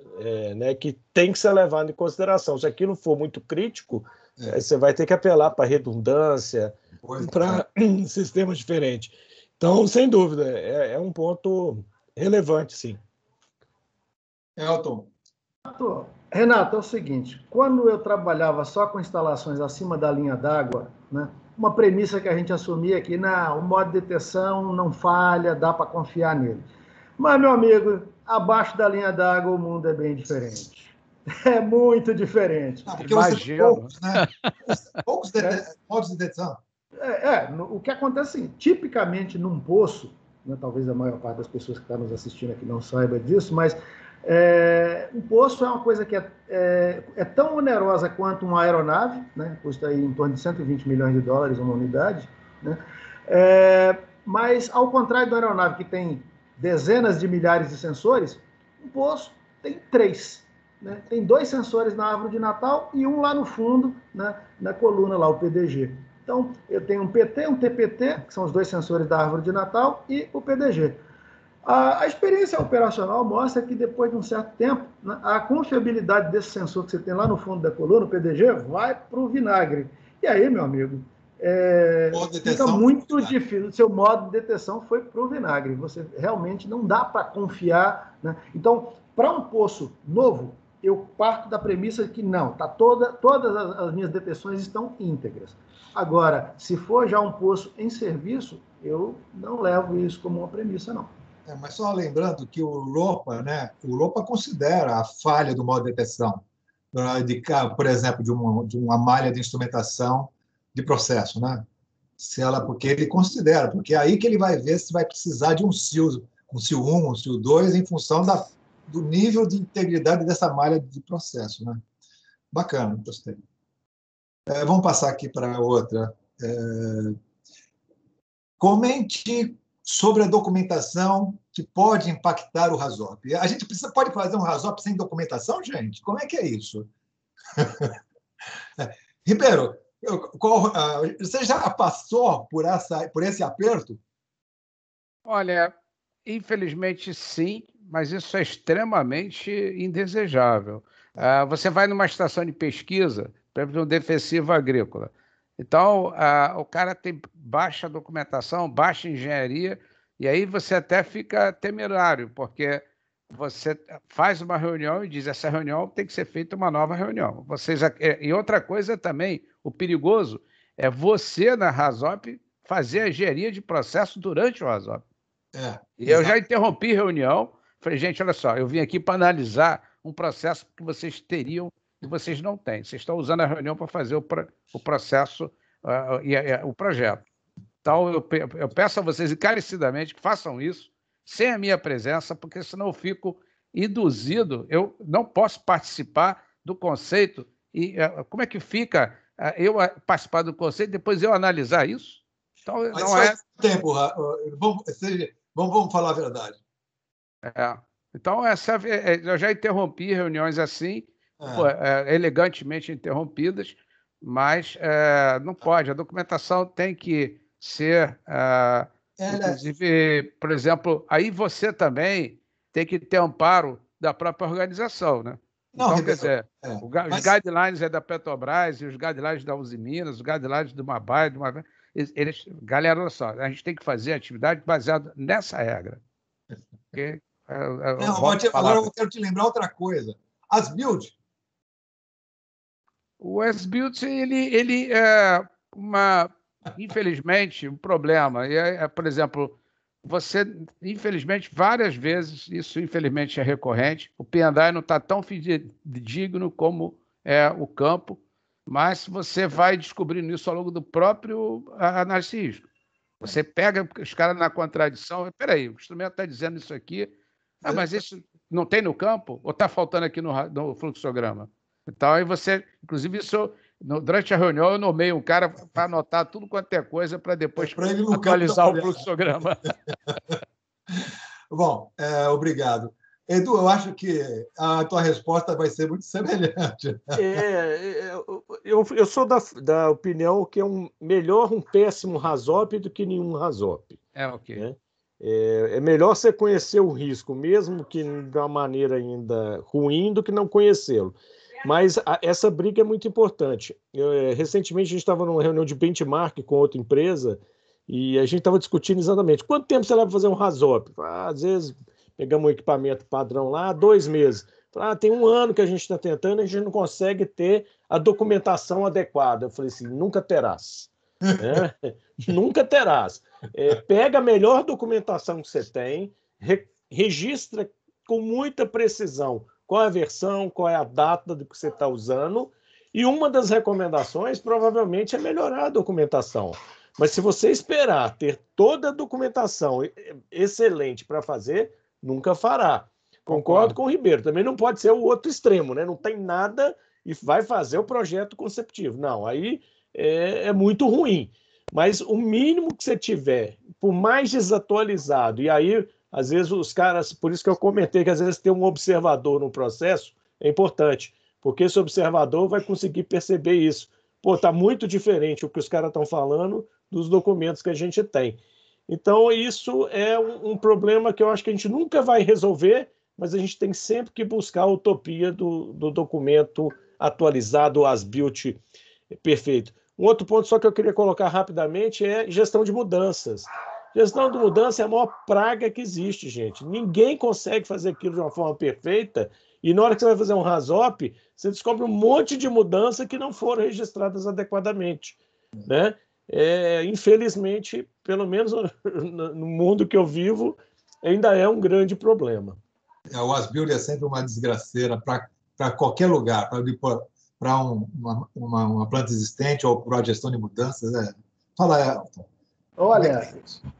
né, que tem que ser levado em consideração. Se aquilo for muito crítico, você vai ter que apelar para redundância, para sistemas diferentes. Então, sem dúvida, é um ponto relevante, sim. Elton. Renato, é o seguinte, quando eu trabalhava só com instalações acima da linha d'água, né, uma premissa que a gente assumia que o modo de detecção não falha, dá para confiar nele. Mas, meu amigo, abaixo da linha d'água o mundo é bem diferente. É muito diferente. Porque você tem poucos, né? Poucos modos de detecção. O que acontece assim, tipicamente num poço, né, talvez a maior parte das pessoas que estão nos assistindo aqui não saiba disso, mas um poço é uma coisa que é tão onerosa quanto uma aeronave, né? Custa aí em torno de 120 milhões de dólares uma unidade, né? Mas, ao contrário da aeronave, que tem dezenas de milhares de sensores, um poço tem 3. Né? Tem 2 sensores na árvore de Natal e um lá no fundo, né, na coluna, lá, o PDG. Então, eu tenho um PT, um TPT, que são os 2 sensores da árvore de Natal, e o PDG. A experiência operacional mostra que, depois de um certo tempo, né, a confiabilidade desse sensor que você tem lá no fundo da coluna, o PDG, vai para o vinagre. E aí, meu amigo, fica muito difícil. O seu modo de detecção foi para o vinagre. Você realmente não dá para confiar, né? Então, para um poço novo, eu parto da premissa que não, todas as minhas detecções estão íntegras. Agora, se for já um poço em serviço, eu não levo isso como uma premissa, não. Mas só lembrando que o LOPA, né, o LOPA considera a falha do modo de detecção, por exemplo, de uma malha de instrumentação de processo, né? Porque ele considera, porque é aí que ele vai ver se vai precisar de um SIL 1, um SIL 2, em função do nível de integridade dessa malha de processo, né? Bacana, gostei. Vamos passar aqui para outra. Comente sobre a documentação que pode impactar o RASOP. A gente pode fazer um RASOP sem documentação, gente? Como é que é isso? Ribeiro, você já passou por esse aperto? Olha, infelizmente sim, mas isso é extremamente indesejável. Você vai numa estação de pesquisa, por exemplo, um defensivo agrícola. Então, o cara tem baixa documentação, baixa engenharia, e aí você até fica temerário, porque você faz uma reunião e diz essa reunião tem que ser feita uma nova reunião. E outra coisa também, o perigoso é você, na RASOP, fazer a engenharia de processo durante o RASOP. E eu já interrompi reunião, falei, gente, olha só, eu vim aqui para analisar um processo que vocês teriam e vocês não têm. Vocês estão usando a reunião para fazer o processo e o projeto. Então, eu peço a vocês encarecidamente que façam isso sem a minha presença, porque senão eu fico induzido, eu não posso participar do conceito. E como é que fica eu participar do conceito e depois eu analisar isso? Então, mas não faz tempo, vamos falar a verdade. Então, eu já interrompi reuniões assim, elegantemente interrompidas, mas não pode. A documentação tem que ser, inclusive, por exemplo, aí você também tem que ter amparo da própria organização, né? Não, então, quer dizer, os guidelines é da Petrobras, e os guidelines da Uzi Minas, os guidelines do Mabai, galera, olha só, a gente tem que fazer atividade baseada nessa regra. Porque, agora eu quero te lembrar outra coisa. As build. O as-built, ele é infelizmente, um problema. Por exemplo, você, infelizmente, várias vezes, isso infelizmente é recorrente, o P&I não está tão fidedigno como é o campo, mas você vai descobrindo isso ao longo do próprio análise de risco. Você pega os caras na contradição, espera aí, o instrumento está dizendo isso aqui, mas isso não tem no campo? Ou está faltando aqui no fluxograma? Então, aí você, inclusive, durante a reunião, eu nomeio um cara para anotar tudo quanto é coisa para depois atualizar o fluxograma. Bom, obrigado. Edu, eu acho que a tua resposta vai ser muito semelhante. Eu sou da opinião que é melhor um péssimo RASOP do que nenhum RASOP. Ok. Né? É melhor você conhecer o risco, mesmo que de uma maneira ainda ruim, do que não conhecê-lo. Mas essa briga é muito importante. Recentemente, a gente estava numa reunião de benchmark com outra empresa e a gente estava discutindo exatamente quanto tempo você leva para fazer um RASOP. Às vezes, pegamos um equipamento padrão lá, 2 meses. Tem 1 ano que a gente está tentando e a gente não consegue ter a documentação adequada. Eu falei assim, nunca terás. Né? Nunca terás. Pega a melhor documentação que você tem, registra com muita precisão qual é a versão, qual é a data do que você está usando, e uma das recomendações provavelmente é melhorar a documentação. Mas se você esperar ter toda a documentação excelente para fazer, nunca fará. Concordo com o Ribeiro. Também não pode ser o outro extremo, né? Não tem nada e vai fazer o projeto conceptivo. Não, aí é muito ruim. Mas o mínimo que você tiver, por mais desatualizado, e aí, às vezes, os caras... Por isso que eu comentei que, às vezes, ter um observador no processo é importante, porque esse observador vai conseguir perceber isso. Está muito diferente o que os caras estão falando dos documentos que a gente tem. Então, isso é um problema que eu acho que a gente nunca vai resolver, mas a gente tem sempre que buscar a utopia do documento atualizado, as build perfeito. Um outro ponto só que eu queria colocar rapidamente é gestão de mudanças. Gestão de mudança é a maior praga que existe, gente. Ninguém consegue fazer aquilo de uma forma perfeita e na hora que você vai fazer um RASOP, você descobre um monte de mudanças que não foram registradas adequadamente, né? Infelizmente, pelo menos no mundo que eu vivo, ainda é um grande problema. O as-build é sempre uma desgraceira para qualquer lugar, para uma planta existente ou para a gestão de mudanças. Fala, Elton. Olha,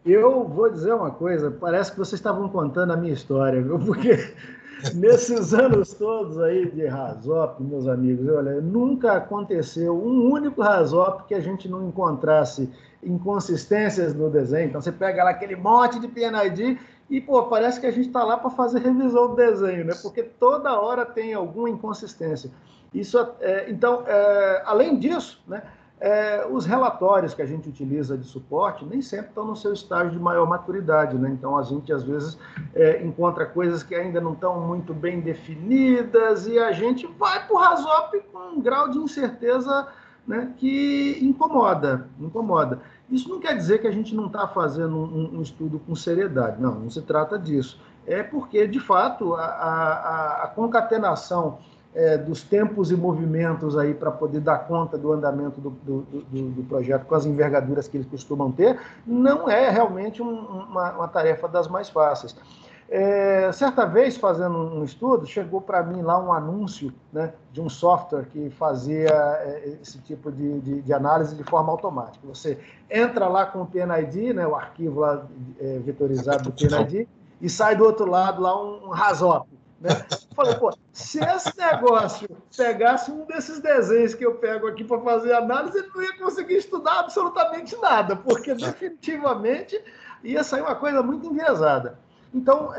eu vou dizer uma coisa, parece que vocês estavam contando a minha história, viu? Porque nesses anos todos aí de RASOP, meus amigos, olha, nunca aconteceu um único RASOP que a gente não encontrasse inconsistências no desenho. Então, você pega lá aquele monte de PNID e, pô, parece que a gente está lá para fazer revisão do desenho, né? Porque toda hora tem alguma inconsistência. Então, além disso, né? Os relatórios que a gente utiliza de suporte nem sempre estão no seu estágio de maior maturidade, né? Então, a gente, às vezes, encontra coisas que ainda não estão muito bem definidas e a gente vai para o RASOP com um grau de incerteza, né, que incomoda. Isso não quer dizer que a gente não está fazendo um estudo com seriedade. Não se trata disso. É porque, de fato, a concatenação dos tempos e movimentos aí para poder dar conta do andamento do projeto com as envergaduras que eles costumam ter, não é realmente uma tarefa das mais fáceis. Certa vez, fazendo um estudo, chegou para mim lá um anúncio, né, de um software que fazia esse tipo de análise de forma automática. Você entra lá com o PNID, né, o arquivo lá vetorizado do PNID, e sai do outro lado lá um RASOP. Né? Falei, pô, se esse negócio pegasse um desses desenhos que eu pego aqui para fazer análise, ele não ia conseguir estudar absolutamente nada, porque definitivamente ia sair uma coisa muito enviesada. Então,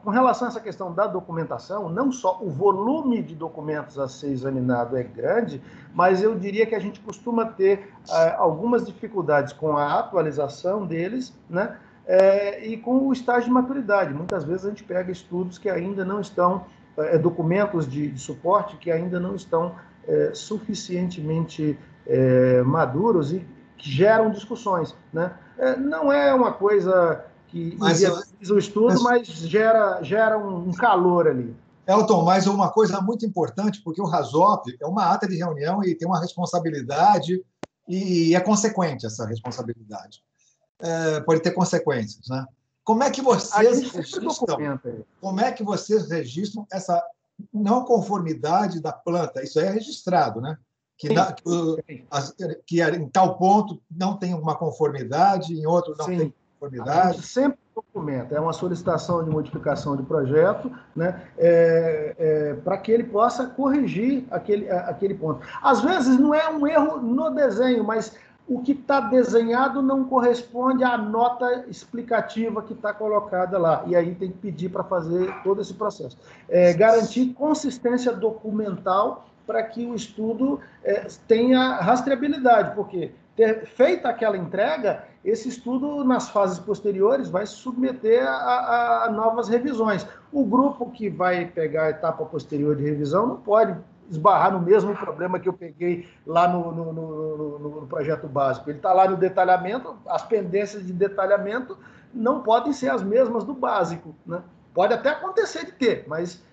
com relação a essa questão da documentação, não só o volume de documentos a ser examinado é grande, mas eu diria que a gente costuma ter algumas dificuldades com a atualização deles, né? E com o estágio de maturidade. Muitas vezes a gente pega estudos que ainda não estão, documentos de suporte que ainda não estão suficientemente maduros e que geram discussões, né? Não é uma coisa que inviabiliza o estudo, mas gera um calor ali. Elton, mas uma coisa muito importante, porque o RASOP é uma ata de reunião e tem uma responsabilidade e é consequente essa responsabilidade. Pode ter consequências, né? Como é que vocês registram essa não conformidade da planta? Isso aí é registrado, né? Que em tal ponto não tem uma conformidade, em outro não tem conformidade. A gente sempre documenta, é uma solicitação de modificação de projeto, né? Para que ele possa corrigir aquele ponto. Às vezes não é um erro no desenho, mas o que está desenhado não corresponde à nota explicativa que está colocada lá. E aí tem que pedir para fazer todo esse processo. Garantir consistência documental para que o estudo tenha rastreabilidade, porque feita aquela entrega, esse estudo, nas fases posteriores, vai se submeter a novas revisões. O grupo que vai pegar a etapa posterior de revisão não pode esbarrar no mesmo problema que eu peguei lá no projeto básico. Ele está lá no detalhamento, as pendências de detalhamento não podem ser as mesmas do básico, né? Pode até acontecer de ter, mas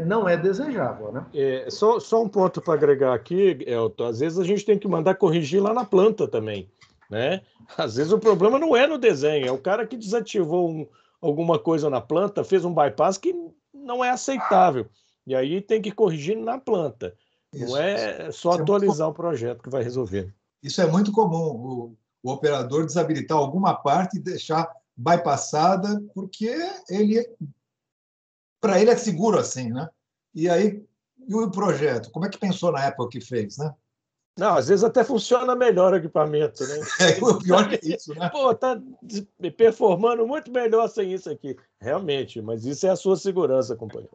não é desejável, né? Só um ponto para agregar aqui, Elton. Às vezes a gente tem que mandar corrigir lá na planta também, né? Às vezes o problema não é no desenho, é o cara que desativou alguma coisa na planta, fez um bypass que não é aceitável. E aí tem que corrigir na planta. Não é só atualizar o projeto que vai resolver. Isso é muito comum, o operador desabilitar alguma parte e deixar bypassada, porque para ele é seguro assim, né? E aí, e o projeto? Como é que pensou na época que fez, né? Não, às vezes até funciona melhor o equipamento, né? O pior que isso, né? Pô, tá performando muito melhor sem isso aqui. Realmente, mas isso é a sua segurança, companheiro.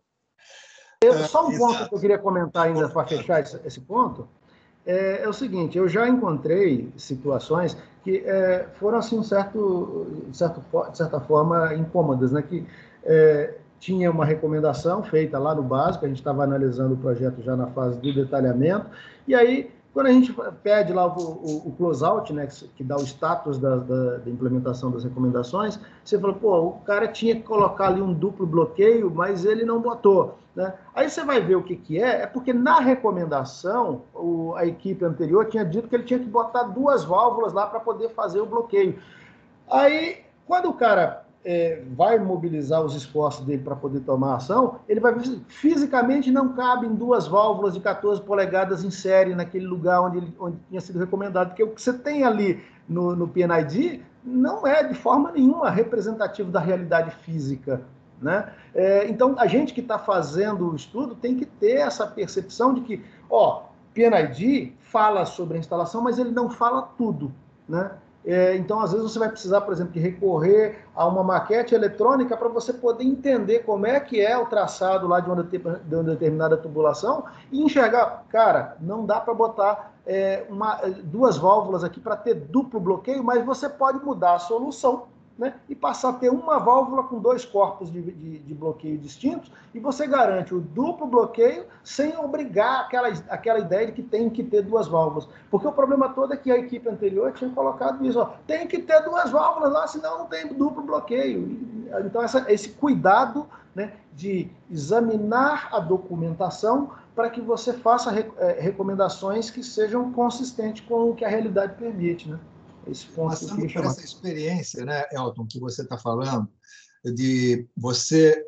Só um ponto que eu queria comentar ainda para fechar esse ponto é o seguinte: eu já encontrei situações que foram assim, de certa forma, incômodas, né? Que tinha uma recomendação feita lá no básico, a gente estava analisando o projeto já na fase do detalhamento, e aí Quando a gente pede lá o closeout, né, que dá o status da implementação das recomendações, você fala, pô, o cara tinha que colocar ali um duplo bloqueio, mas ele não botou. Né? Aí você vai ver o que é porque na recomendação, a equipe anterior tinha dito que ele tinha que botar 2 válvulas lá para poder fazer o bloqueio. Aí, quando o cara vai mobilizar os esforços dele para poder tomar ação, ele vai ver que fisicamente não cabem 2 válvulas de 14 polegadas em série naquele lugar onde tinha sido recomendado, porque o que você tem ali no PNID não é de forma nenhuma representativo da realidade física. Né? Então, a gente que está fazendo o estudo tem que ter essa percepção de que, PNID fala sobre a instalação, mas ele não fala tudo. Né? Então, às vezes, você vai precisar, por exemplo, de recorrer a uma maquete eletrônica para você poder entender como é que é o traçado lá de uma determinada tubulação e enxergar, cara, não dá para botar 2 válvulas aqui para ter duplo bloqueio, mas você pode mudar a solução, né, e passar a ter uma válvula com 2 corpos de bloqueio distintos, e você garante o duplo bloqueio sem obrigar aquela ideia de que tem que ter 2 válvulas. Porque o problema todo é que a equipe anterior tinha colocado isso, tem que ter 2 válvulas lá, senão não tem duplo bloqueio. Então, esse cuidado, né, de examinar a documentação para que você faça recomendações que sejam consistentes com o que a realidade permite, né? Passando por essa experiência, né, Elton, que você está falando, de você...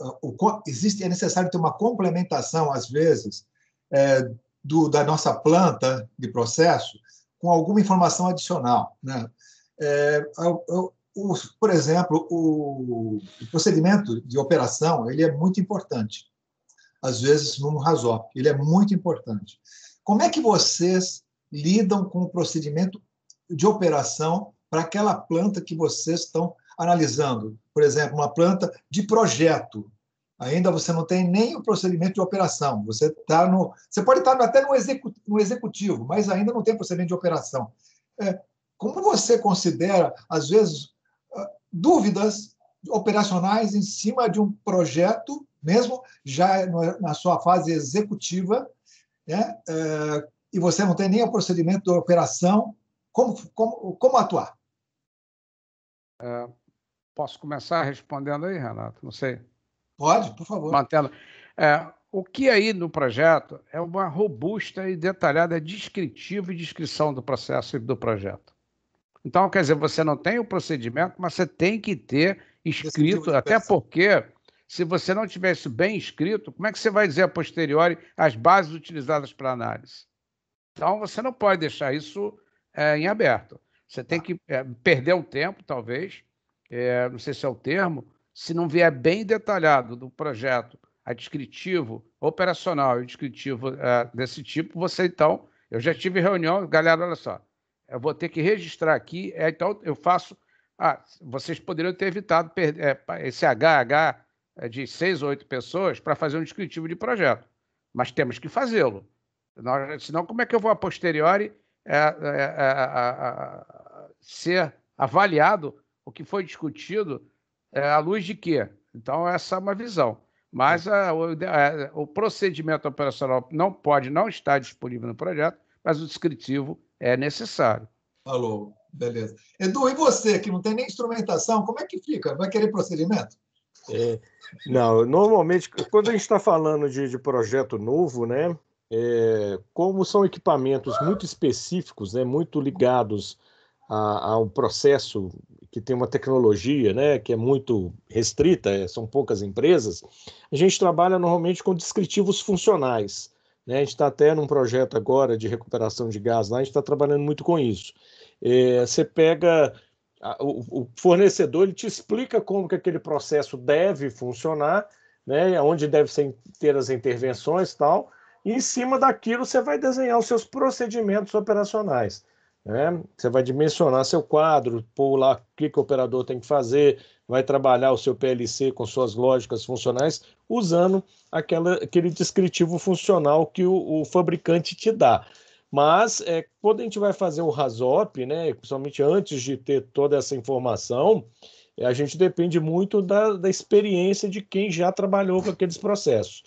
é necessário ter uma complementação, às vezes, da nossa planta de processo com alguma informação adicional. Né? Por exemplo, o procedimento de operação ele é muito importante. Às vezes, num RASOP, ele é muito importante. Como é que vocês lidam com o procedimento de operação para aquela planta que vocês estão analisando? Por exemplo, uma planta de projeto. Ainda você não tem nem o procedimento de operação. Você pode estar até no executivo, mas ainda não tem procedimento de operação. Como você considera, às vezes, dúvidas operacionais em cima de um projeto, mesmo já na sua fase executiva, né? E você não tem nem o procedimento de operação? Como atuar? Posso começar respondendo aí, Renato? Não sei. Pode, por favor. Mantendo. O que aí no projeto é uma robusta e detalhada descritiva e descrição do processo e do projeto. Então, quer dizer, você não tem o procedimento, mas você tem que ter escrito, até porque, se você não tiver isso bem escrito, como é que você vai dizer a posteriori as bases utilizadas para análise? Então, você não pode deixar isso em aberto. Você tem que perder um tempo, talvez, não sei se é o termo, se não vier bem detalhado do projeto, a descritivo operacional e descritivo desse tipo, você, então, eu já tive reunião, galera, olha só, eu vou ter que registrar aqui, então eu faço... vocês poderiam ter evitado esse HH de 6 ou 8 pessoas para fazer um descritivo de projeto, mas temos que fazê-lo. Senão, como é que eu vou, a posteriori, ser avaliado o que foi discutido à luz de quê? Então, essa é uma visão. Mas o procedimento operacional pode não estar disponível no projeto, mas o descritivo é necessário. Falou, beleza. Edu, e você, que não tem nem instrumentação, como é que fica? Vai querer procedimento? Não, normalmente, quando a gente está falando de projeto novo, né, como são equipamentos muito específicos, né, muito ligados a um processo que tem uma tecnologia, né, que é muito restrita, são poucas empresas, a gente trabalha normalmente com descritivos funcionais. Né? A gente está até num projeto agora de recuperação de gás lá, a gente está trabalhando muito com isso. Você pega... O fornecedor ele te explica como que aquele processo deve funcionar, né, onde deve ter as intervenções e tal, e em cima daquilo você vai desenhar os seus procedimentos operacionais. Né? Você vai dimensionar seu quadro, pôr lá o que o operador tem que fazer, vai trabalhar o seu PLC com suas lógicas funcionais, usando aquele descritivo funcional que o fabricante te dá. Mas, quando a gente vai fazer o RASOP, né, principalmente antes de ter toda essa informação, a gente depende muito da experiência de quem já trabalhou com aqueles processos.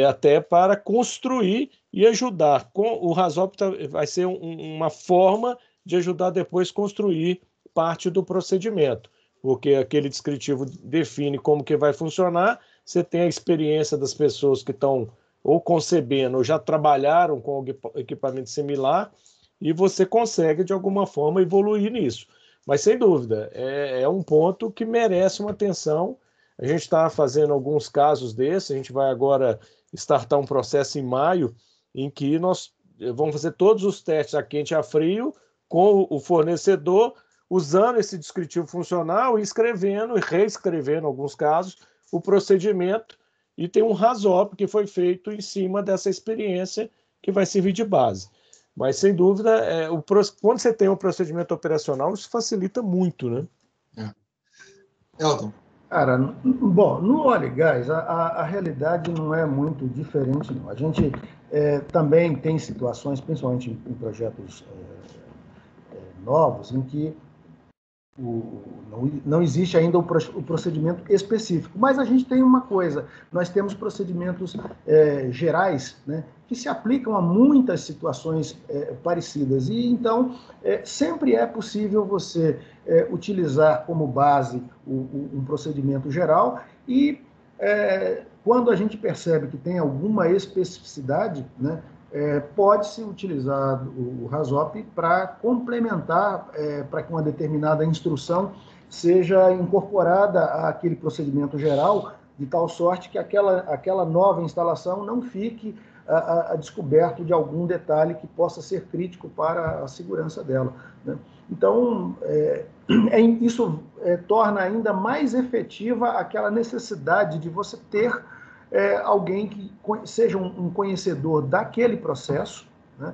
Até para construir e ajudar. O RASOP vai ser uma forma de ajudar depois a construir parte do procedimento, porque aquele descritivo define como que vai funcionar, você tem a experiência das pessoas que estão ou concebendo ou já trabalharam com equipamento similar, e você consegue, de alguma forma, evoluir nisso. Mas, sem dúvida, é um ponto que merece uma atenção. A gente está fazendo alguns casos desses, a gente vai agora startar um processo em maio, em que nós vamos fazer todos os testes a quente e a frio com o fornecedor, usando esse descritivo funcional e escrevendo e reescrevendo, em alguns casos, o procedimento, e tem um RASOP que foi feito em cima dessa experiência que vai servir de base. Mas, sem dúvida, quando você tem um procedimento operacional, isso facilita muito, né? Elton. Cara, bom, no óleo e gás, a realidade não é muito diferente, não. A gente também tem situações, principalmente em projetos novos, em que não existe ainda o procedimento específico, mas a gente tem uma coisa, nós temos procedimentos gerais, né, que se aplicam a muitas situações parecidas, e então sempre é possível você utilizar como base um procedimento geral, e quando a gente percebe que tem alguma especificidade, né, pode-se utilizar o RASOP para complementar, para que uma determinada instrução seja incorporada àquele procedimento geral, de tal sorte que aquela nova instalação não fique a descoberto de algum detalhe que possa ser crítico para a segurança dela, né? Então, isso torna ainda mais efetiva aquela necessidade de você ter alguém que seja um conhecedor daquele processo, né?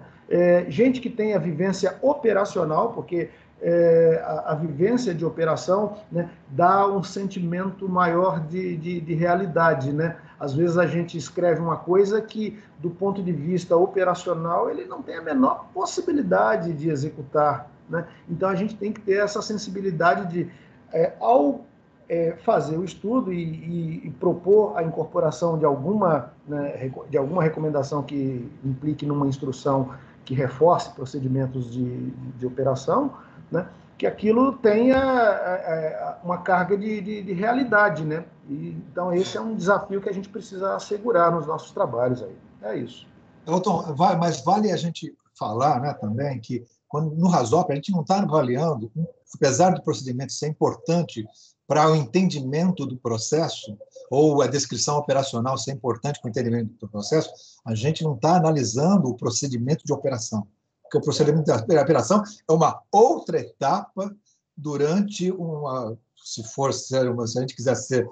Gente que tenha vivência operacional, porque a vivência de operação, né, dá um sentimento maior de realidade, né? Às vezes a gente escreve uma coisa que, do ponto de vista operacional, ele não tem a menor possibilidade de executar, né? Então a gente tem que ter essa sensibilidade de, ao fazer o estudo e propor a incorporação de alguma, né, de alguma recomendação que implique numa instrução que reforce procedimentos de operação, né, que aquilo tenha uma carga de realidade, né? Então esse é um desafio que a gente precisa assegurar nos nossos trabalhos aí. É isso. Elton, mas vale a gente falar, né, também que no RASOP a gente não está avaliando, apesar do procedimento ser importante para o entendimento do processo, ou a descrição operacional ser importante para o entendimento do processo, a gente não está analisando o procedimento de operação. Porque o procedimento de operação é uma outra etapa durante se a gente quiser ser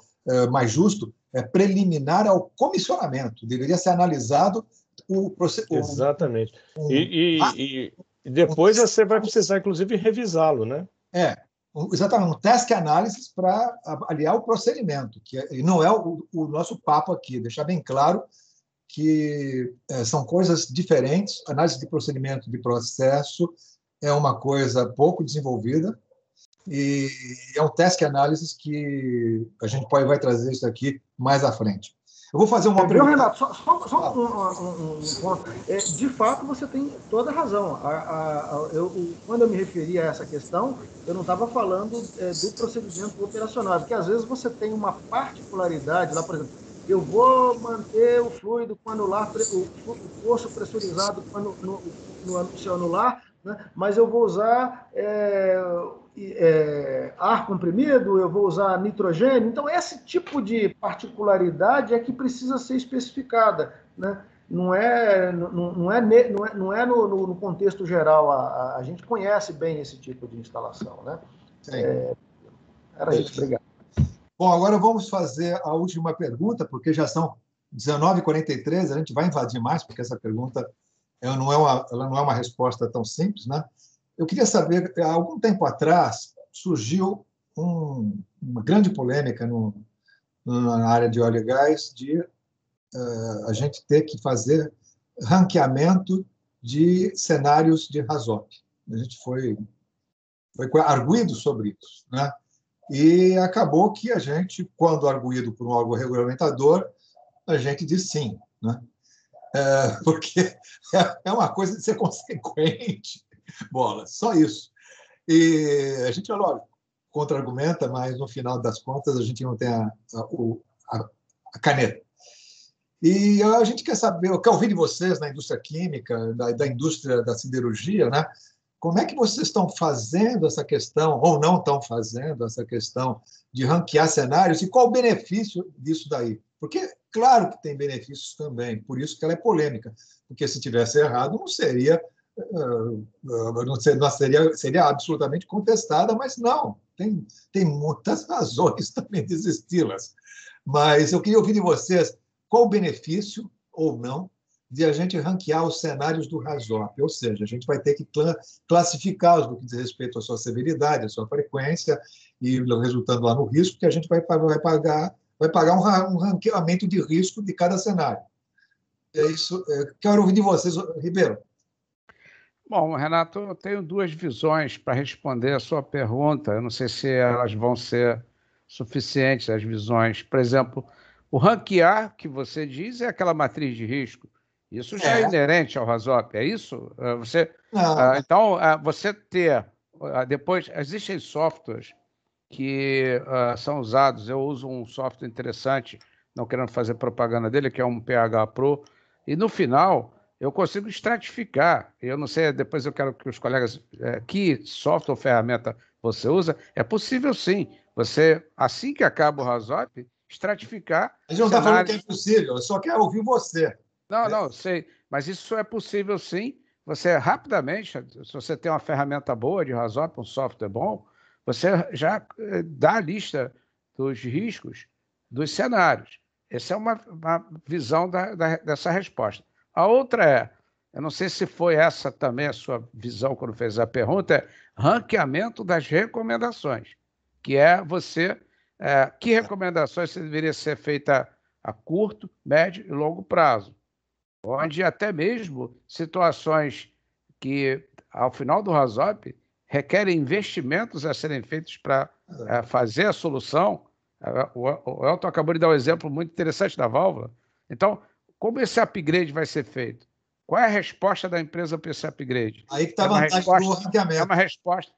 mais justo, preliminar ao comissionamento. Deveria ser analisado o procedimento. Exatamente. E depois você vai precisar, inclusive, revisá-lo, né? Exatamente, um task analysis para avaliar o procedimento, que não é o nosso papo aqui, deixar bem claro que são coisas diferentes. Análise de procedimento de processo é uma coisa pouco desenvolvida, e é um task analysis que a gente vai trazer isso aqui mais à frente. Eu vou fazer uma pergunta. Renato, só um ponto. De fato, você tem toda a razão. Quando eu me referi a essa questão, eu não estava falando do procedimento operacional, porque às vezes você tem uma particularidade lá, por exemplo, eu vou manter o fluido com anular, o poço pressurizado no seu anular, né? Mas eu vou usar ar comprimido, eu vou usar nitrogênio. Então, esse tipo de particularidade é que precisa ser especificada, né? Não é no contexto geral. A gente conhece bem esse tipo de instalação, né? Era isso, obrigado. Bom, agora vamos fazer a última pergunta, porque já são 19h43, a gente vai invadir mais, porque essa pergunta ela não é uma resposta tão simples, né? Eu queria saber, há algum tempo atrás, surgiu uma grande polêmica na área de óleo e gás de a gente ter que fazer ranqueamento de cenários de RASOP. A gente foi arguido sobre isso, né? E acabou que a gente, quando arguído por um órgão regulamentador, a gente diz sim, né? porque é uma coisa de ser consequente, bola, só isso. E a gente, lógico, contra-argumenta, mas no final das contas a gente não tem a caneta. E a gente quer saber, eu quero ouvir de vocês na indústria química, da indústria da siderurgia, né? Como é que vocês estão fazendo essa questão, ou não estão fazendo essa questão de ranquear cenários, e qual o benefício disso daí? Porque, claro que tem benefícios também, por isso que ela é polêmica, porque se tivesse errado, não seria, seria absolutamente contestada, mas não, tem muitas razões também de existi-las. Mas eu queria ouvir de vocês qual o benefício, ou não, de a gente ranquear os cenários do RASOP, ou seja, a gente vai ter que classificá-los no que diz respeito à sua severidade, à sua frequência, e resultando lá no risco, que a gente vai pagar um ranqueamento de risco de cada cenário. É isso. Quero ouvir de vocês, Ribeiro. Bom, Renato, eu tenho duas visões para responder a sua pergunta. Eu não sei se elas vão ser suficientes, as visões. Por exemplo, o ranquear, que você diz, é aquela matriz de risco. Isso já é inerente ao RASOP, é isso? Então, você ter... Depois, existem softwares que são usados. Eu uso um software interessante, não querendo fazer propaganda dele, que é um PH Pro, e no final eu consigo estratificar. Eu não sei, depois eu quero que os colegas... que software ou ferramenta você usa? É possível, sim. Você, assim que acaba o RASOP, estratificar... A gente não está falando que é impossível, eu só quero ouvir você. Não, sei. Mas isso é possível, sim. Você, rapidamente, se você tem uma ferramenta boa de RASOP, um software bom, você já dá a lista dos riscos dos cenários. Essa é uma visão dessa resposta. A outra eu não sei se foi essa também a sua visão quando fez a pergunta, é ranqueamento das recomendações, que é você... que recomendações deveria ser feita a curto, médio e longo prazo, onde até mesmo situações que, ao final do RASOP, requerem investimentos a serem feitos para fazer a solução. O Elton acabou de dar um exemplo muito interessante da válvula. Então, como esse upgrade vai ser feito? Qual é a resposta da empresa para esse upgrade? Aí que está a vantagem do ranqueamento.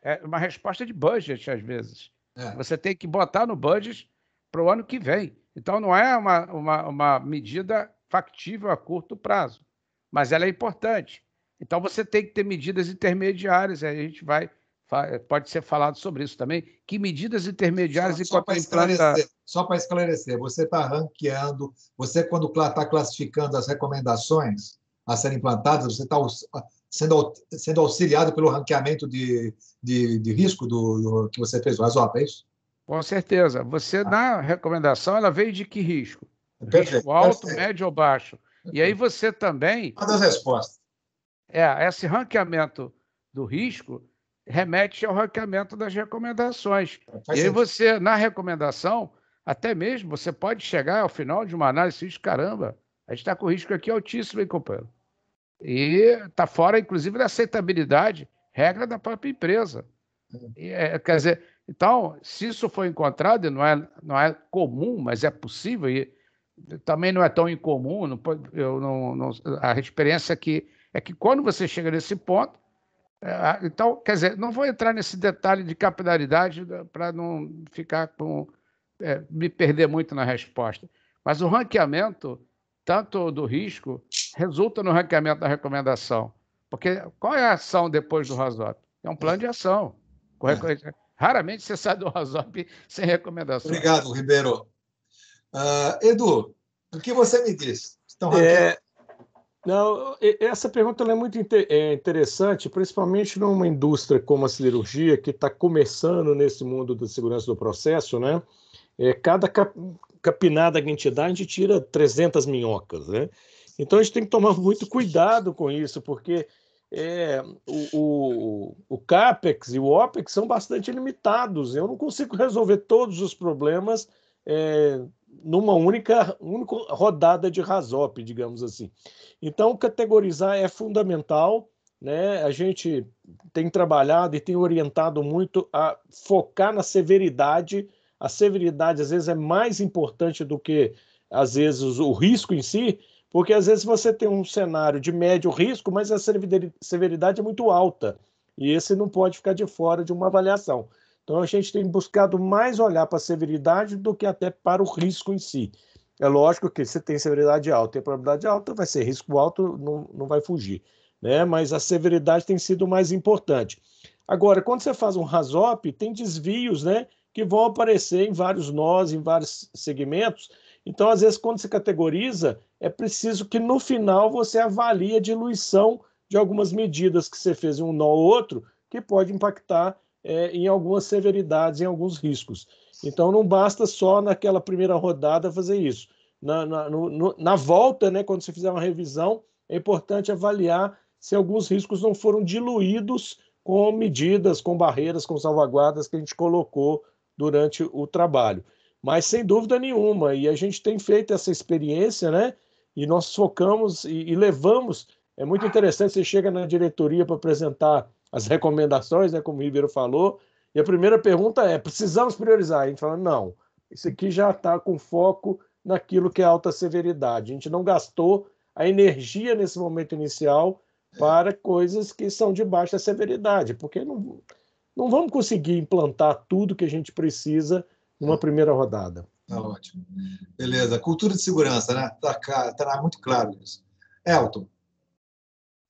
É uma resposta de budget, às vezes. Você tem que botar no budget para o ano que vem. Então, não é uma medida factível a curto prazo, mas ela é importante. Então, você tem que ter medidas intermediárias, aí a gente pode ser falado sobre isso também. Que medidas intermediárias só para esclarecer, você está ranqueando, você quando está classificando as recomendações a serem implantadas, você está sendo auxiliado pelo ranqueamento de risco do que você fez, o RASOP, é isso? Com certeza. Você, na recomendação, ela veio de que risco? Perfeito, risco alto, médio ou baixo? E aí você também... Uma das respostas. Esse ranqueamento do risco remete ao ranqueamento das recomendações. E aí você, na recomendação, até mesmo, você pode chegar ao final de uma análise e dizer, caramba, a gente está com risco aqui altíssimo, hein, companheiro? E está fora, inclusive, da aceitabilidade, regra da própria empresa. Quer dizer, então, se isso for encontrado, não é comum, mas é possível, e também não é tão incomum, a experiência é que quando você chega nesse ponto, então, quer dizer, não vou entrar nesse detalhe de capilaridade para não ficar me perder muito na resposta, mas o ranqueamento, tanto do risco, resulta no ranqueamento da recomendação, porque qual é a ação depois do RASOP? É um plano de ação. Raramente você sai do RASOP sem recomendação. Obrigado, Ribeiro. Edu, o que você me diz? Não, essa pergunta é muito interessante, principalmente numa indústria como a siderurgia, que está começando nesse mundo da segurança do processo, né? Cada capinada que a gente dá, a gente tira 300 minhocas, né? Então, a gente tem que tomar muito cuidado com isso, porque o CAPEX e o OPEX são bastante limitados. Eu não consigo resolver todos os problemas numa única rodada de RASOP, digamos assim. Então, categorizar é fundamental, né? A gente tem trabalhado e tem orientado muito a focar na severidade. A severidade, às vezes, é mais importante do que, às vezes, o risco em si, Porque às vezes você tem um cenário de médio risco, mas a severidade é muito alta, e esse não pode ficar de fora de uma avaliação. Então a gente tem buscado mais olhar para a severidade do que até para o risco em si. É lógico que se tem severidade alta e probabilidade alta, vai ser risco alto, não vai fugir, né? Mas a severidade tem sido mais importante. Agora, quando você faz um RASOP, tem desvios, né, que vão aparecer em vários nós, em vários segmentos. Então, às vezes, quando se categoriza, é preciso que no final você avalie a diluição de algumas medidas que você fez em um nó ou outro, que pode impactar em algumas severidades, em alguns riscos. Então, não basta só naquela primeira rodada fazer isso. Na volta, né, quando você fizer uma revisão, é importante avaliar se alguns riscos não foram diluídos com medidas, com barreiras, com salvaguardas que a gente colocou durante o trabalho. Mas, sem dúvida nenhuma, e a gente tem feito essa experiência, né? E nós focamos e levamos. É muito interessante, você chega na diretoria para apresentar as recomendações, né, como o Ribeiro falou, e a primeira pergunta é: precisamos priorizar? A gente fala: não, isso aqui já está com foco naquilo que é alta severidade. A gente não gastou a energia nesse momento inicial para coisas que são de baixa severidade, porque não vamos conseguir implantar tudo que a gente precisa numa primeira rodada. Tá ótimo. Beleza. Cultura de segurança, né? Tá muito claro isso. Elton.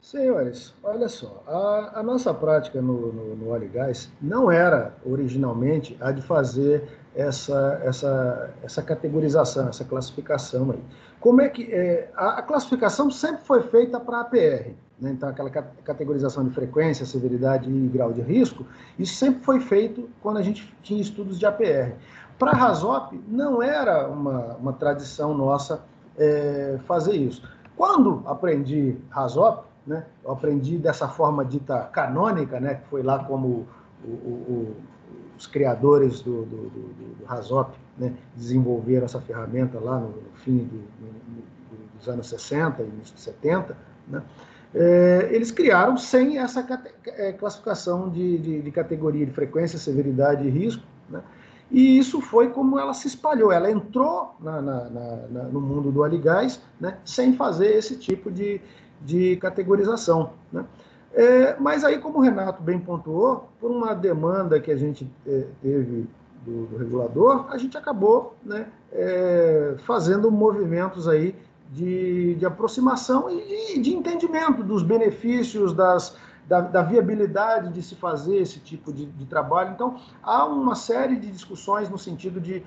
Senhores, olha só, a nossa prática no óleo e gás não era originalmente a de fazer essa categorização, essa classificação aí. Como é que a classificação sempre foi feita para APR, né? Então aquela categorização de frequência, severidade e grau de risco, isso sempre foi feito quando a gente tinha estudos de APR. Para a RASOP não era uma tradição nossa fazer isso. Quando aprendi RASOP, né, eu aprendi dessa forma dita canônica, né, que foi lá como os criadores do RASOP, né, desenvolveram essa ferramenta lá no fim dos anos 60 e início de 70, né, eles criaram sem essa classificação de categoria de frequência, severidade e risco, né, e isso foi como ela se espalhou. Ela entrou no mundo do óleo e gás, né, sem fazer esse tipo de categorização, né? Mas aí, como o Renato bem pontuou, por uma demanda que a gente teve do regulador, a gente acabou, né, fazendo movimentos aí de aproximação e de entendimento dos benefícios, da viabilidade de se fazer esse tipo de trabalho. Então, há uma série de discussões no sentido de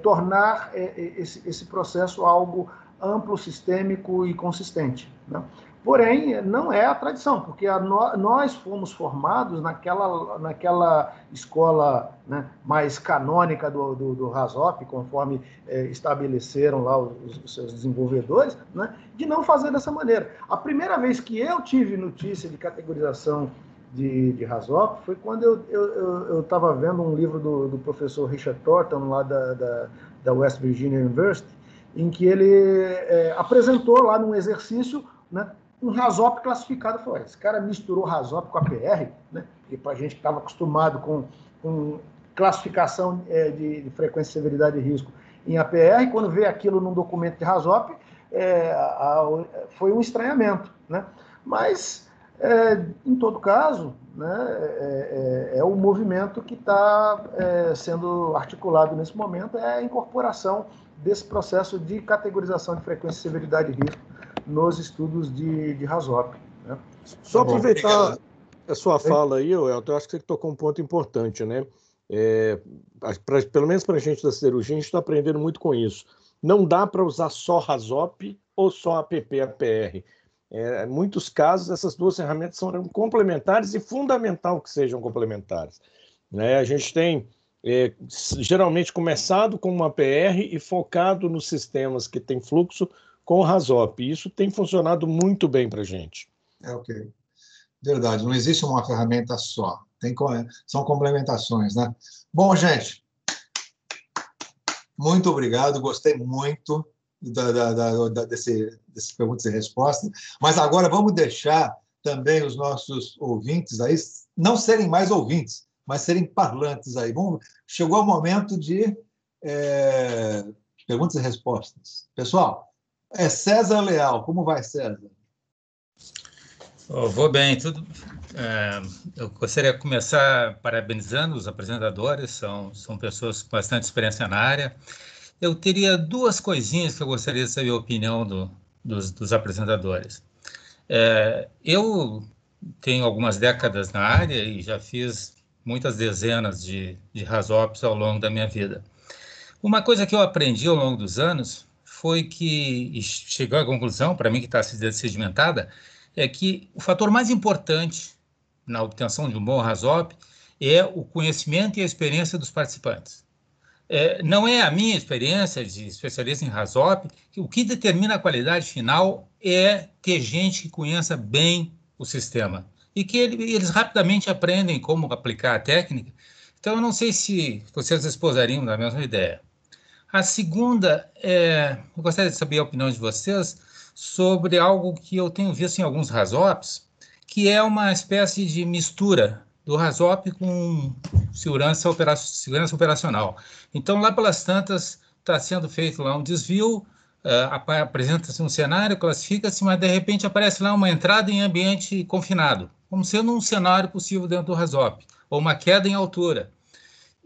tornar esse processo algo amplo, sistêmico e consistente, né? Porém, não é a tradição, porque nós fomos formados naquela escola, né, mais canônica do RASOP, conforme estabeleceram lá os seus desenvolvedores, né, de não fazer dessa maneira. A primeira vez que eu tive notícia de categorização de RASOP foi quando eu estava vendo um livro do professor Richard Thornton, lá da West Virginia University, em que ele apresentou lá num exercício, né, um RASOP classificado. Eu falei: esse cara misturou RASOP com APR, né? Porque para a gente que estava acostumado com classificação de frequência, severidade e risco em APR, quando vê aquilo num documento de RASOP, foi um estranhamento, né? Mas, em todo caso, né, é o movimento que está sendo articulado nesse momento, é a incorporação desse processo de categorização de frequência, severidade e risco nos estudos de RASOP, né? Só aproveitar a sua fala aí, Elton, eu acho que você tocou um ponto importante, né? Pelo menos para a gente da siderurgia, a gente está aprendendo muito com isso. Não dá para usar só RASOP ou só APP-APR. Em muitos casos, essas duas ferramentas são complementares e fundamental que sejam complementares, né? A gente tem geralmente começado com uma APR e focado nos sistemas que têm fluxo com o RASOP. Isso tem funcionado muito bem para a gente. Ok. Verdade, não existe uma ferramenta só. São complementações, né? Bom, gente, muito obrigado. Gostei muito desses perguntas e respostas. Mas agora vamos deixar também os nossos ouvintes aí não serem mais ouvintes, mas serem parlantes aí. Chegou o momento de perguntas e respostas. Pessoal, é César Leal. Como vai, César? Vou bem, tudo. Eu gostaria de começar parabenizando os apresentadores, são pessoas com bastante experiência na área. Eu teria duas coisinhas que eu gostaria de saber a opinião dos apresentadores. Eu tenho algumas décadas na área e já fiz muitas dezenas de RASOPs ao longo da minha vida. Uma coisa que eu aprendi ao longo dos anos foi que, e chegou à conclusão, para mim que está sedimentada, é que o fator mais importante na obtenção de um bom RASOP é o conhecimento e a experiência dos participantes. Não é a minha experiência de especialista em RASOP, que o que determina a qualidade final é ter gente que conheça bem o sistema e que eles rapidamente aprendem como aplicar a técnica. Então, eu não sei se vocês esposariam da mesma ideia. A segunda, eu gostaria de saber a opinião de vocês sobre algo que eu tenho visto em alguns RASOPs, que é uma espécie de mistura do RASOP com segurança operacional. Então, lá pelas tantas, está sendo feito lá um desvio, apresenta-se um cenário, classifica-se, mas de repente aparece lá uma entrada em ambiente confinado, como sendo um cenário possível dentro do RASOP, ou uma queda em altura.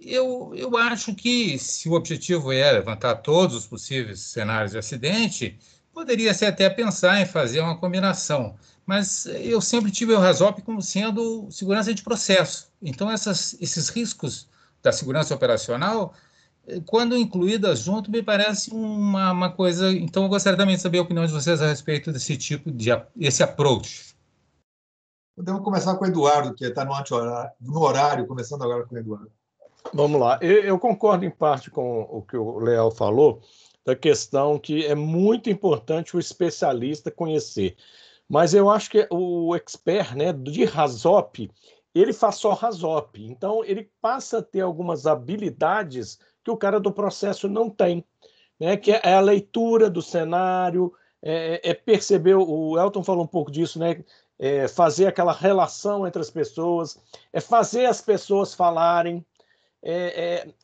Eu acho que, se o objetivo é levantar todos os possíveis cenários de acidente, poderia-se até pensar em fazer uma combinação, mas eu sempre tive o RASOP como sendo segurança de processo. Então, esses riscos da segurança operacional, quando incluídas junto, me parece uma coisa... Então, eu gostaria também de saber a opinião de vocês a respeito desse tipo esse approach. Podemos começar com o Eduardo, que está no horário, começando agora com o Eduardo. Vamos lá. Eu concordo em parte com o que o Leal falou, da questão que é muito importante o especialista conhecer. Mas eu acho que o expert, né, de RASOP, ele faz só RASOP. Então, ele passa a ter algumas habilidades que o cara do processo não tem, né, que é a leitura do cenário, perceber, o Elton falou um pouco disso, né, fazer aquela relação entre as pessoas, fazer as pessoas falarem,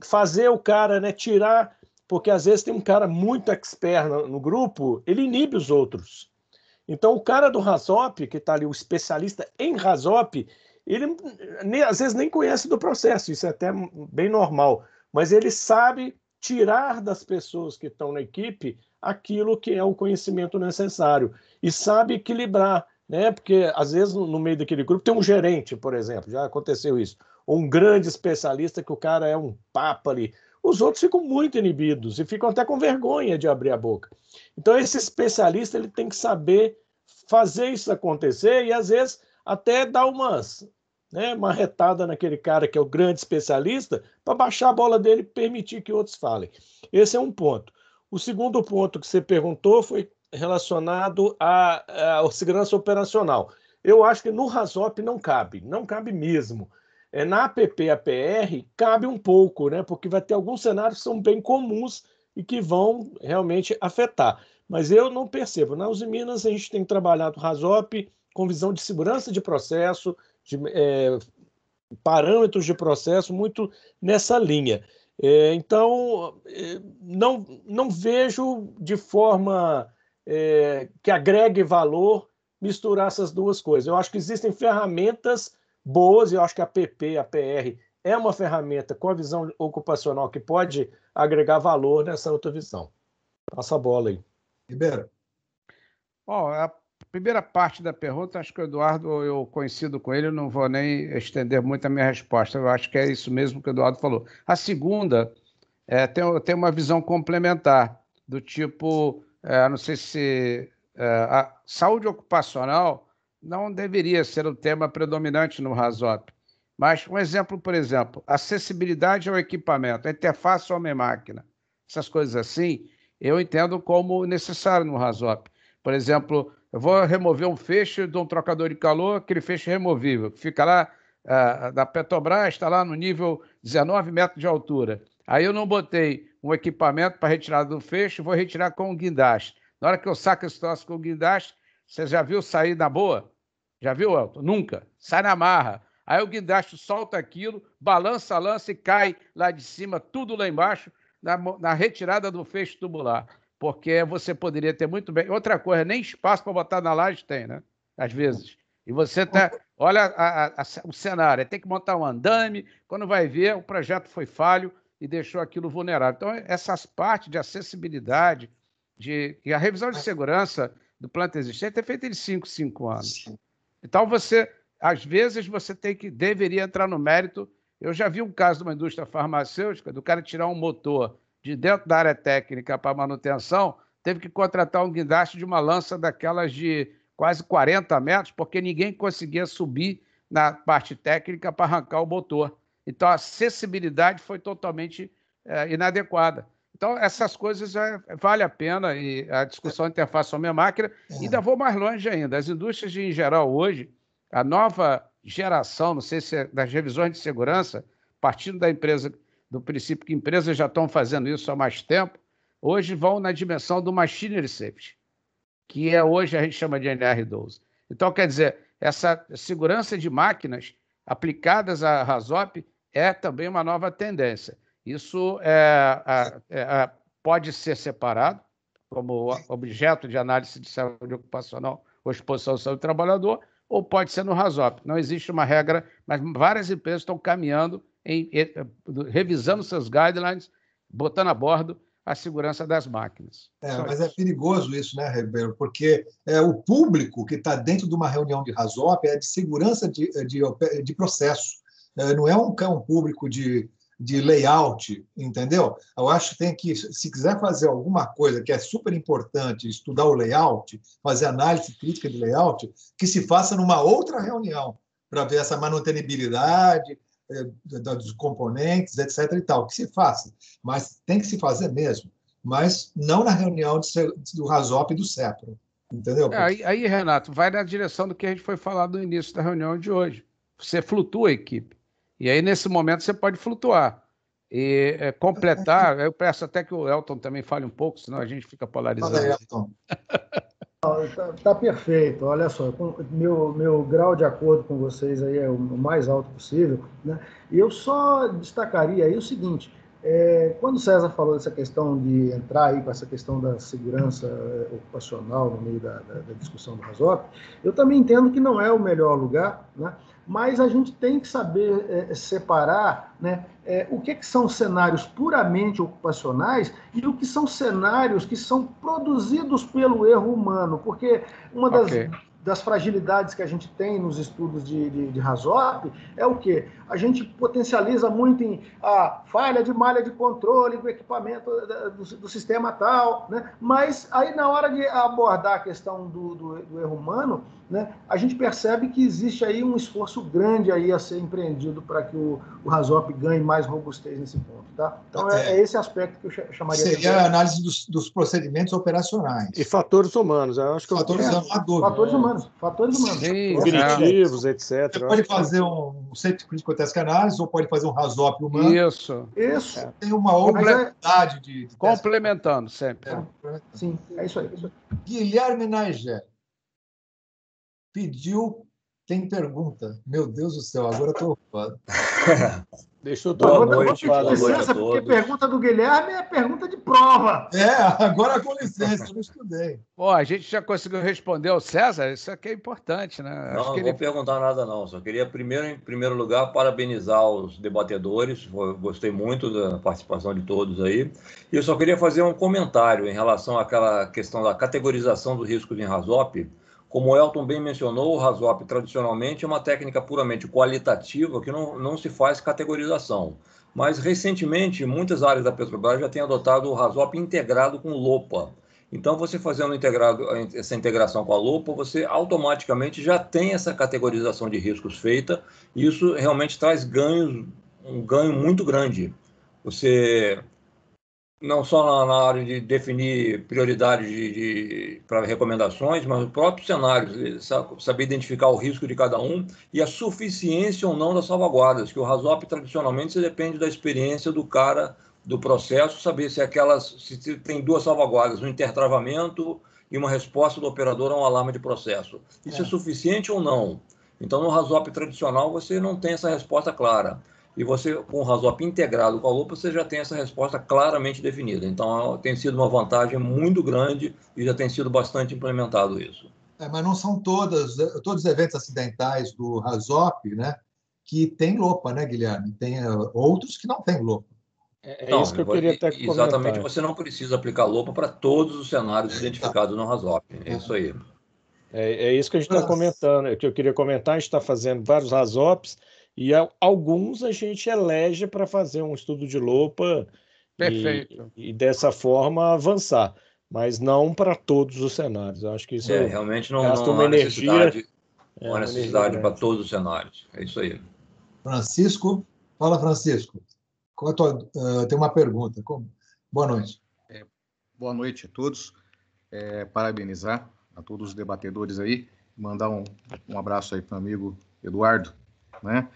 fazer o cara, né, tirar, porque às vezes tem um cara muito expert no grupo, ele inibe os outros. Então o cara do RASOP, que está ali, o especialista em RASOP, ele às vezes nem conhece do processo, isso é até bem normal, mas ele sabe tirar das pessoas que estão na equipe aquilo que é o conhecimento necessário e sabe equilibrar, né? Porque às vezes no meio daquele grupo tem um gerente, por exemplo, já aconteceu isso, ou um grande especialista que o cara é um papa ali. Os outros ficam muito inibidos e ficam até com vergonha de abrir a boca. Então, esse especialista ele tem que saber fazer isso acontecer e, às vezes, até dar uma retada naquele cara que é o grande especialista para baixar a bola dele e permitir que outros falem. Esse é um ponto. O segundo ponto que você perguntou foi relacionado à segurança operacional. Eu acho que no RASOP não cabe mesmo. Na APP-APR cabe um pouco, né? Porque vai ter alguns cenários que são bem comuns e que vão realmente afetar. Mas eu não percebo. Na Uzi Minas a gente tem trabalhado RASOP com visão de segurança de processo, de parâmetros de processo, muito nessa linha. Então, não vejo de forma que agregue valor misturar essas duas coisas. Eu acho que existem ferramentas boas, e eu acho que a APP, a PR, é uma ferramenta com a visão ocupacional que pode agregar valor nessa outra visão. Passa a bola aí. Ribeiro. Bom, a primeira parte da pergunta, acho que o Eduardo, eu coincido com ele, não vou nem estender muito a minha resposta. Eu acho que é isso mesmo que o Eduardo falou. A segunda tem uma visão complementar, do tipo, não sei se a saúde ocupacional não deveria ser o tema predominante no RASOP. Mas um exemplo, por exemplo, acessibilidade ao equipamento, a interface homem-máquina, essas coisas assim, eu entendo como necessário no RASOP. Por exemplo, eu vou remover um feixe de um trocador de calor, aquele feixe removível, que fica lá, da Petrobras, está lá no nível 19 metros de altura. Aí eu não botei um equipamento para retirada do feixe, vou retirar com o guindaste. Na hora que eu saco esse troço com o guindaste, você já viu sair na boa? Já viu, Elton? Nunca. Sai na marra. Aí o guindaste solta aquilo, balança a lança e cai lá de cima, tudo lá embaixo, na retirada do feixe tubular. porque você poderia ter muito bem... Outra coisa, nem espaço para botar na laje tem, né? Às vezes. E você olha o cenário, tem que montar um andame, quando vai ver, o projeto foi falho e deixou aquilo vulnerável. Então, essas partes de acessibilidade, e a revisão de segurança do planta existente é feita de 5 anos. Então, às vezes, você deveria entrar no mérito. Eu já vi um caso de uma indústria farmacêutica, do cara tirar um motor de dentro da área técnica para manutenção, teve que contratar um guindaste de uma lança daquelas de quase 40 metros, porque ninguém conseguia subir na parte técnica para arrancar o motor. Então, a acessibilidade foi totalmente inadequada. Então, essas coisas vale a pena, e a discussão interface homem-máquina. Ainda vou mais longe ainda. As indústrias, em geral, hoje, a nova geração, não sei se é das revisões de segurança, partindo do princípio que empresas já estão fazendo isso há mais tempo, hoje vão na dimensão do machinery safety, que hoje a gente chama de NR12. Então, quer dizer, essa segurança de máquinas aplicadas à RASOP é também uma nova tendência. Isso pode ser separado como objeto de análise de saúde ocupacional ou exposição à saúde do trabalhador, ou pode ser no RASOP. Não existe uma regra, mas várias empresas estão caminhando, revisando seus guidelines, botando a bordo a segurança das máquinas. Mas é perigoso isso, né, Ribeiro? Porque o público que está dentro de uma reunião de RASOP é de segurança de processo. Não é um público de layout, entendeu? Eu acho que tem que, se quiser fazer alguma coisa que é super importante, estudar o layout, fazer análise crítica de layout, que se faça numa outra reunião, para ver essa manutenibilidade dos componentes, etc. e tal, que se faça. Mas tem que se fazer mesmo, mas não na reunião do RASOP e do CEPRO, entendeu? Aí, Renato, vai na direção do que a gente foi falar no início da reunião de hoje. Você flutua a equipe. E aí, nesse momento, você pode flutuar. E completar, eu peço até que o Elton também fale um pouco, senão a gente fica polarizado. Fala aí, Elton. Tá perfeito. Olha só, meu grau de acordo com vocês aí é o mais alto possível, né? E eu só destacaria aí o seguinte: quando o César falou dessa questão de entrar aí com essa questão da segurança ocupacional no meio da discussão do RASOP, eu também entendo que não é o melhor lugar, né? Mas a gente tem que saber separar, né, o que são cenários puramente ocupacionais e o que são cenários que são produzidos pelo erro humano, porque uma das fragilidades que a gente tem nos estudos de RASOP é o quê? A gente potencializa muito em a falha de malha de controle do equipamento do sistema tal, né? Mas aí na hora de abordar a questão do erro humano, né, a gente percebe que existe aí um esforço grande aí a ser empreendido para que o RASOP ganhe mais robustez nesse ponto, tá? Então é esse aspecto que eu chamaria... Seria a análise dos procedimentos operacionais. E fatores humanos, eu acho que... Fatores humanos. Cognitivos, etc. Você pode fazer um Safety Critical Task Analysis ou pode fazer um RASOP humano. Isso. Tem uma oportunidade de complementando sempre. Sim, é isso aí. Guilherme Nager pediu, tem pergunta. Meu Deus do céu, agora estou ocupado. Deixa eu dar boa noite, porque pergunta do Guilherme é pergunta de prova. Agora com licença, eu não estudei. A gente já conseguiu responder ao César, isso aqui é importante, né? Não vou perguntar nada não, só queria em primeiro lugar parabenizar os debatedores, gostei muito da participação de todos aí, e eu só queria fazer um comentário em relação àquela questão da categorização dos riscos em RASOP. Como o Elton bem mencionou, o RASOP tradicionalmente é uma técnica puramente qualitativa que não se faz categorização. Mas, recentemente, muitas áreas da Petrobras já têm adotado o RASOP integrado com LOPA. Então, você fazendo essa integração com a LOPA, você automaticamente já tem essa categorização de riscos feita, e isso realmente traz um ganho muito grande. Você... não só na área de definir prioridades para recomendações, mas os próprios cenários, saber identificar o risco de cada um e a suficiência ou não das salvaguardas, que o RASOP tradicionalmente depende da experiência do cara do processo, saber se tem 2 salvaguardas, um intertravamento e uma resposta do operador a um alarme de processo. Isso é suficiente ou não? Então, no RASOP tradicional, você não tem essa resposta clara. e você, com o RASOP integrado com a lupa, você já tem essa resposta claramente definida. Então, tem sido uma vantagem muito grande e já tem sido bastante implementado isso. Mas não são todos os eventos acidentais do RASOP, né, que tem lupa, né, Guilherme? Tem outros que não têm lupa. É isso que eu queria até comentar. Exatamente, você não precisa aplicar lupa para todos os cenários identificados no RASOP. É isso aí. É isso que a gente está comentando, que eu queria comentar. A gente está fazendo vários RASOPs e alguns a gente elege para fazer um estudo de lupa e dessa forma avançar, mas não para todos os cenários. Eu acho que isso realmente não uma há energia, necessidade para todos os cenários. É isso aí. Francisco, fala, Francisco. Tem uma pergunta. Boa noite. Boa noite a todos. Parabenizar a todos os debatedores aí, mandar um abraço aí para o amigo Eduardo, né?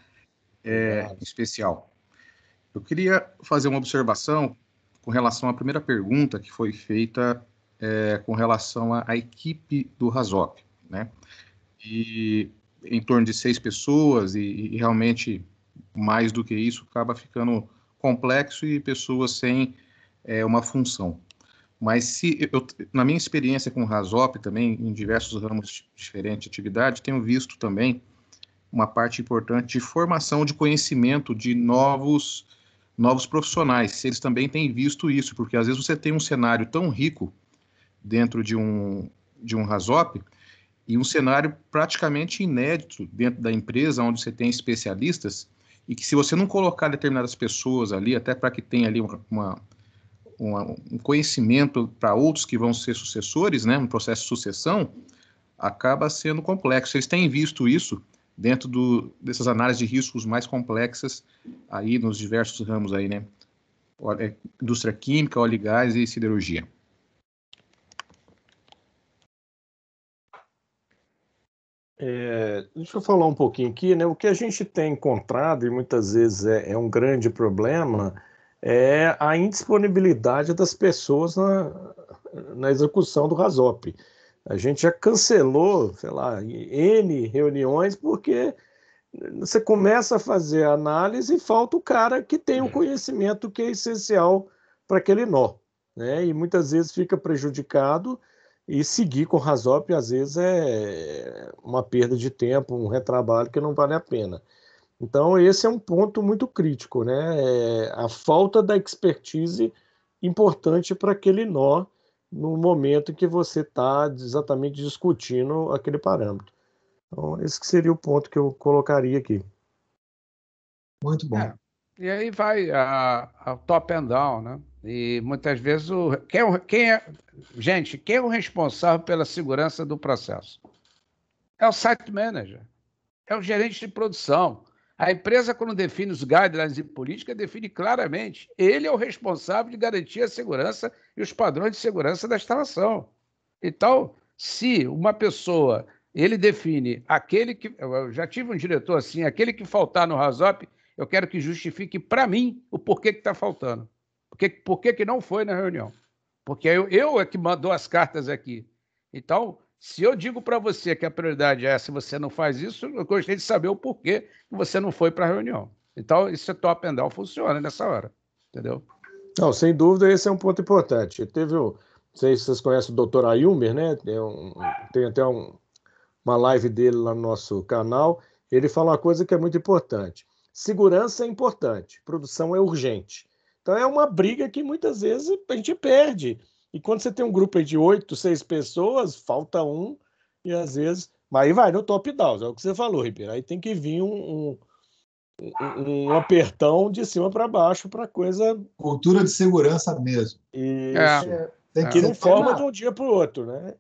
Em especial. Eu queria fazer uma observação com relação à primeira pergunta que foi feita com relação à equipe do RASOP, né? E em torno de 6 pessoas e realmente mais do que isso acaba ficando complexo e pessoas sem uma função. Mas na minha experiência com o RASOP também, em diversos ramos diferentes de atividade, tenho visto também uma parte importante de formação de conhecimento de novos profissionais. Se eles também têm visto isso, porque às vezes você tem um cenário tão rico dentro de um RASOP e um cenário praticamente inédito dentro da empresa, onde você tem especialistas, e que se você não colocar determinadas pessoas ali, até para que tenha ali um conhecimento para outros que vão ser sucessores, né, um processo de sucessão, acaba sendo complexo. Vocês têm visto isso dentro dessas análises de riscos mais complexas aí nos diversos ramos aí, né? Indústria química, óleo e gás e siderurgia. Deixa eu falar um pouquinho aqui, né? O que a gente tem encontrado, e muitas vezes é um grande problema, é a indisponibilidade das pessoas na execução do RASOP. A gente já cancelou, sei lá, N reuniões, porque você começa a fazer a análise e falta o cara que tem o conhecimento que é essencial para aquele nó, né? E muitas vezes fica prejudicado, e seguir com o RASOP às vezes é uma perda de tempo, um retrabalho que não vale a pena. Então, esse é um ponto muito crítico, né? A falta da expertise importante para aquele nó no momento em que você está exatamente discutindo aquele parâmetro. Então, esse que seria o ponto que eu colocaria aqui. Muito bom. E aí vai a top and down, né? E muitas vezes quem é o responsável pela segurança do processo? É o site manager, é o gerente de produção. A empresa, quando define os guidelines e política, define claramente. Ele é o responsável de garantir a segurança e os padrões de segurança da instalação. Então, se uma pessoa, ele define aquele que... Eu já tive um diretor assim, aquele que faltar no RASOP, eu quero que justifique para mim o porquê que está faltando. Por que não foi na reunião? Porque eu é que mandou as cartas aqui. Então... Se eu digo para você que a prioridade é essa e você não faz isso, eu gostaria de saber o porquê que você não foi para a reunião. Então, isso é top and down, funciona nessa hora, entendeu? Não, sem dúvida, esse é um ponto importante. Não sei se vocês conhecem o Dr. Ailmer, né? Tem até uma live dele lá no nosso canal. Ele fala uma coisa que é muito importante. Segurança é importante, produção é urgente. Então, é uma briga que muitas vezes a gente perde. E quando você tem um grupo aí de 8, 6 pessoas, falta um, e às vezes... Mas aí vai no top-down, é o que você falou, Ribeiro. Aí tem que vir um apertão de cima para baixo para coisa... Cultura de segurança mesmo. Isso. Que não forma de um dia para o outro, né?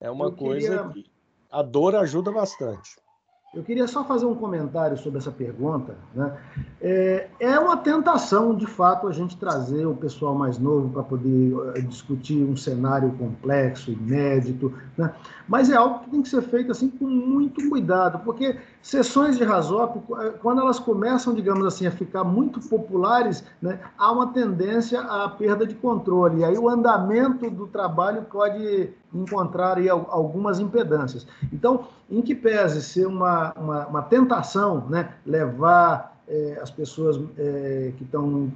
É uma coisa que a dor ajuda bastante. Eu queria só fazer um comentário sobre essa pergunta, né? É uma tentação, de fato, a gente trazer o pessoal mais novo para poder discutir um cenário complexo, inédito, né? Mas é algo que tem que ser feito assim com muito cuidado, porque sessões de RASOP, quando elas começam, digamos assim, a ficar muito populares, né, há uma tendência à perda de controle, e aí o andamento do trabalho pode encontrar aí algumas impedâncias. Então, em que pese ser uma tentação, né, levar as pessoas que estão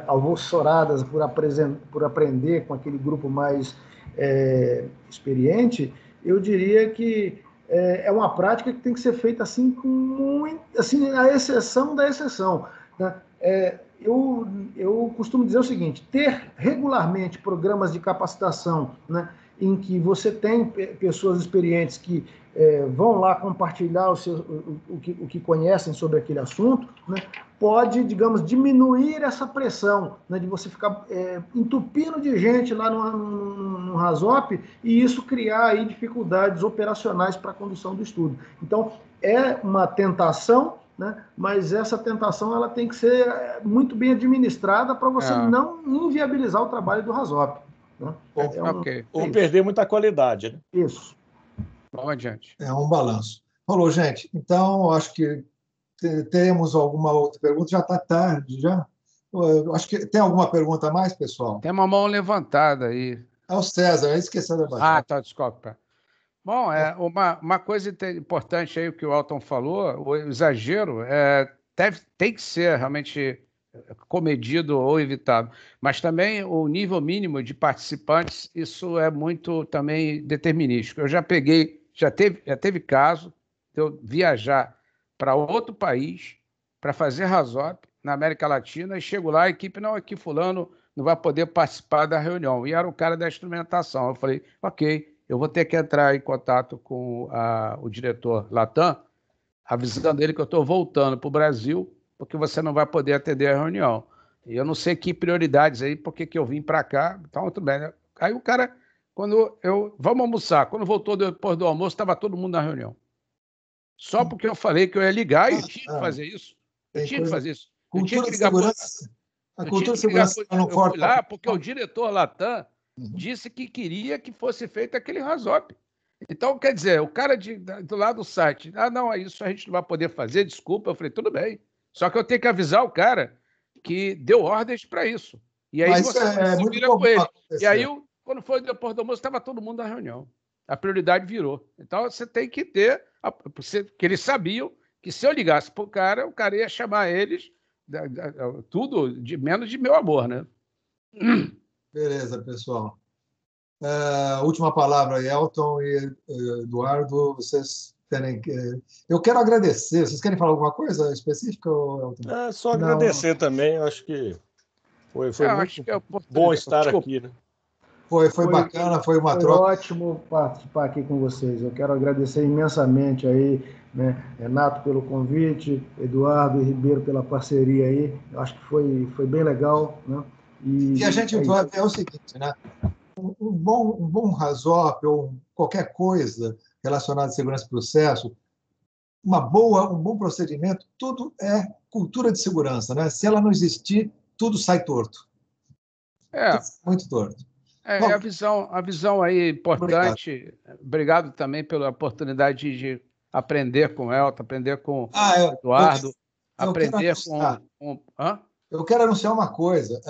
alvoroçadas por aprender com aquele grupo mais experiente, eu diria que é uma prática que tem que ser feita assim, com muito, assim, a exceção da exceção, né? Eu costumo dizer o seguinte: ter regularmente programas de capacitação, né, em que você tem pessoas experientes que vão lá compartilhar o que conhecem sobre aquele assunto, né, pode, digamos, diminuir essa pressão, né, de você ficar entupindo de gente lá no RASOP e isso criar aí dificuldades operacionais para a condução do estudo. Então, é uma tentação, né? Mas essa tentação ela tem que ser muito bem administrada para você não inviabilizar o trabalho do RASOP. Né? Ou perder muita qualidade. Né? Isso. Vamos adiante. É um balanço. Falou, gente. Então, acho que teremos alguma outra pergunta. Já está tarde, já. Eu acho que tem alguma pergunta a mais, pessoal? Tem uma mão levantada aí. É o César, eu esqueci da baixada. Tá, desculpa. Bom, uma coisa importante aí que o Elton falou, o exagero tem que ser realmente comedido ou evitado, mas também o nível mínimo de participantes, isso é muito também determinístico. Eu já teve caso de eu viajar para outro país para fazer RASOP na América Latina e chego lá, a equipe, não, aqui fulano não vai poder participar da reunião. E era o cara da instrumentação. Eu falei, ok, eu vou ter que entrar em contato com o diretor Latam, avisando ele que eu estou voltando para o Brasil, porque você não vai poder atender a reunião. E eu não sei que prioridades aí, porque que eu vim para cá, então tudo bem. Né? Aí o cara, vamos almoçar, quando voltou depois do almoço, estava todo mundo na reunião. Só porque eu falei que eu ia ligar e eu tinha que fazer isso. Eu tinha que fazer isso. Cultura de segurança. A cultura de segurança não eu fui lá porque o diretor Latam disse que queria que fosse feito aquele RASOP. Então, quer dizer, o cara do lado do site, não, isso a gente não vai poder fazer, desculpa. Eu falei, tudo bem. Só que eu tenho que avisar o cara que deu ordens para isso. E aí mas você se vira com ele. E aí, quando foi depois do almoço, estava todo mundo na reunião. A prioridade virou. Então, você tem que ter... que eles sabiam que se eu ligasse para o cara ia chamar eles tudo menos de meu amor, né? Beleza, pessoal. Última palavra, Elton e Eduardo, vocês terem que... Eu quero agradecer. Vocês querem falar alguma coisa específica, Elton? Só agradecer também. Acho que foi muito bom estar aqui, né? Foi bacana, foi uma troca. Foi ótimo participar aqui com vocês. Eu quero agradecer imensamente aí, né, Renato pelo convite, Eduardo e Ribeiro pela parceria aí. Eu acho que foi bem legal, né? E a gente vai ver o seguinte, né? Um bom RASOP ou qualquer coisa relacionada à segurança do processo, um bom procedimento, tudo é cultura de segurança, né? Se ela não existir, tudo sai torto. Muito torto. Bom, a visão aí importante. Obrigado também pela oportunidade de aprender com o Elton, aprender com o Eduardo, aprender com... Eu quero anunciar uma coisa,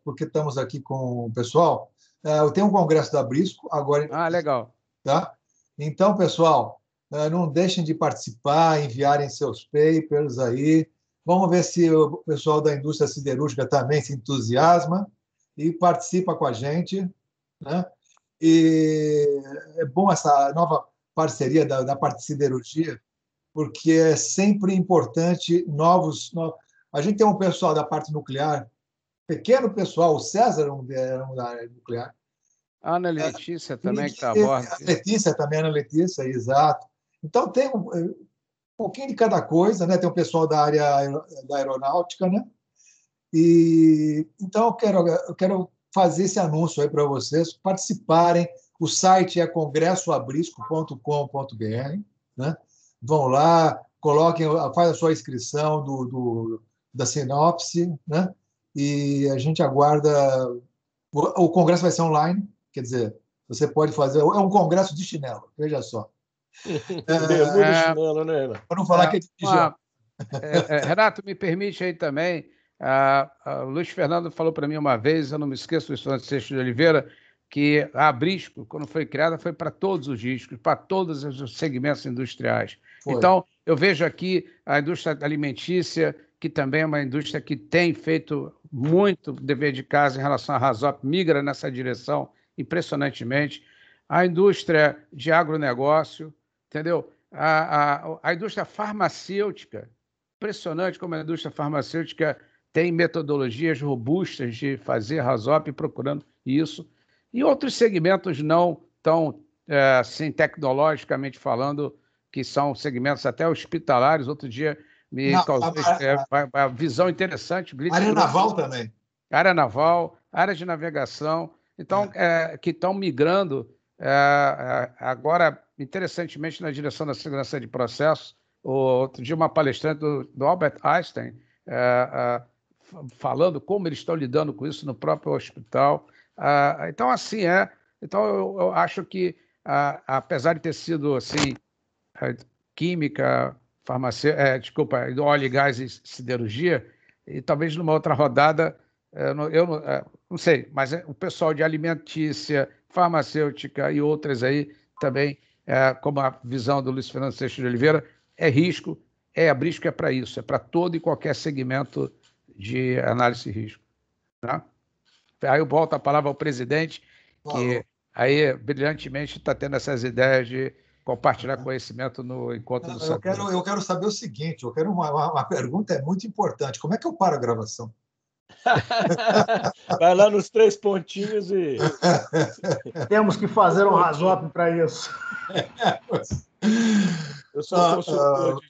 porque estamos aqui com o pessoal. Eu tenho um congresso da Brisco agora. Legal. Tá? Então, pessoal, não deixem de participar, enviarem seus papers aí. Vamos ver se o pessoal da indústria siderúrgica também se entusiasma e participa com a gente, né? E é bom essa nova parceria da parte de siderurgia, porque é sempre importante novos... A gente tem um pessoal da parte nuclear, pequeno pessoal, o César era da área nuclear. A Ana Letícia também, que está a bordo. A Letícia também, Ana Letícia, exato. Então, tem um pouquinho de cada coisa, né? Tem o pessoal da área da aeronáutica, né? E então eu quero fazer esse anúncio aí para vocês participarem. O site é congressoabrisco.com.br, né? Vão lá, faz a sua inscrição da sinopse, né? E a gente aguarda. O congresso vai ser online, quer dizer, você pode fazer. É um congresso de chinelo, veja só. Bermuda de chinelo, né? Para não falar que é de pijama. Renato, me permite aí também. O Luiz Fernando falou para mim uma vez, eu não me esqueço do estudante Seixas de Oliveira, que a Abrisco, quando foi criada, foi para todos os riscos, para todos os segmentos industriais. Foi. Então, eu vejo aqui a indústria alimentícia, que também é uma indústria que tem feito muito dever de casa em relação à Rasop, migra nessa direção impressionantemente. A indústria de agronegócio, entendeu? A indústria farmacêutica, impressionante como a indústria farmacêutica tem metodologias robustas de fazer Rasop, procurando isso. E outros segmentos não tão, assim, tecnologicamente falando, que são segmentos até hospitalares. Outro dia me causou uma visão interessante. Área naval também. Área naval, área de navegação. Então, que estão migrando agora, interessantemente, na direção da segurança de processos. Outro dia, uma palestrante do Albert Einstein falando como eles estão lidando com isso no próprio hospital. Então, assim é. Então, eu acho que, apesar de ter sido assim, química, farmácia, óleo e gás e siderurgia, e talvez numa outra rodada, eu não sei, mas o pessoal de alimentícia, farmacêutica e outras aí também, como a visão do Luiz Fernando Seixas de Oliveira, é risco, a Abrisco é para isso, é para todo e qualquer segmento de análise de risco. Tá? Aí eu volto a palavra ao presidente, que aí brilhantemente está tendo essas ideias de compartilhar conhecimento no Encontro do Saber. Eu quero saber o seguinte, eu quero uma pergunta muito importante. Como é que eu paro a gravação? Vai lá nos 3 pontinhos e... Temos que fazer um Rasop para isso. Eu sou consultor de...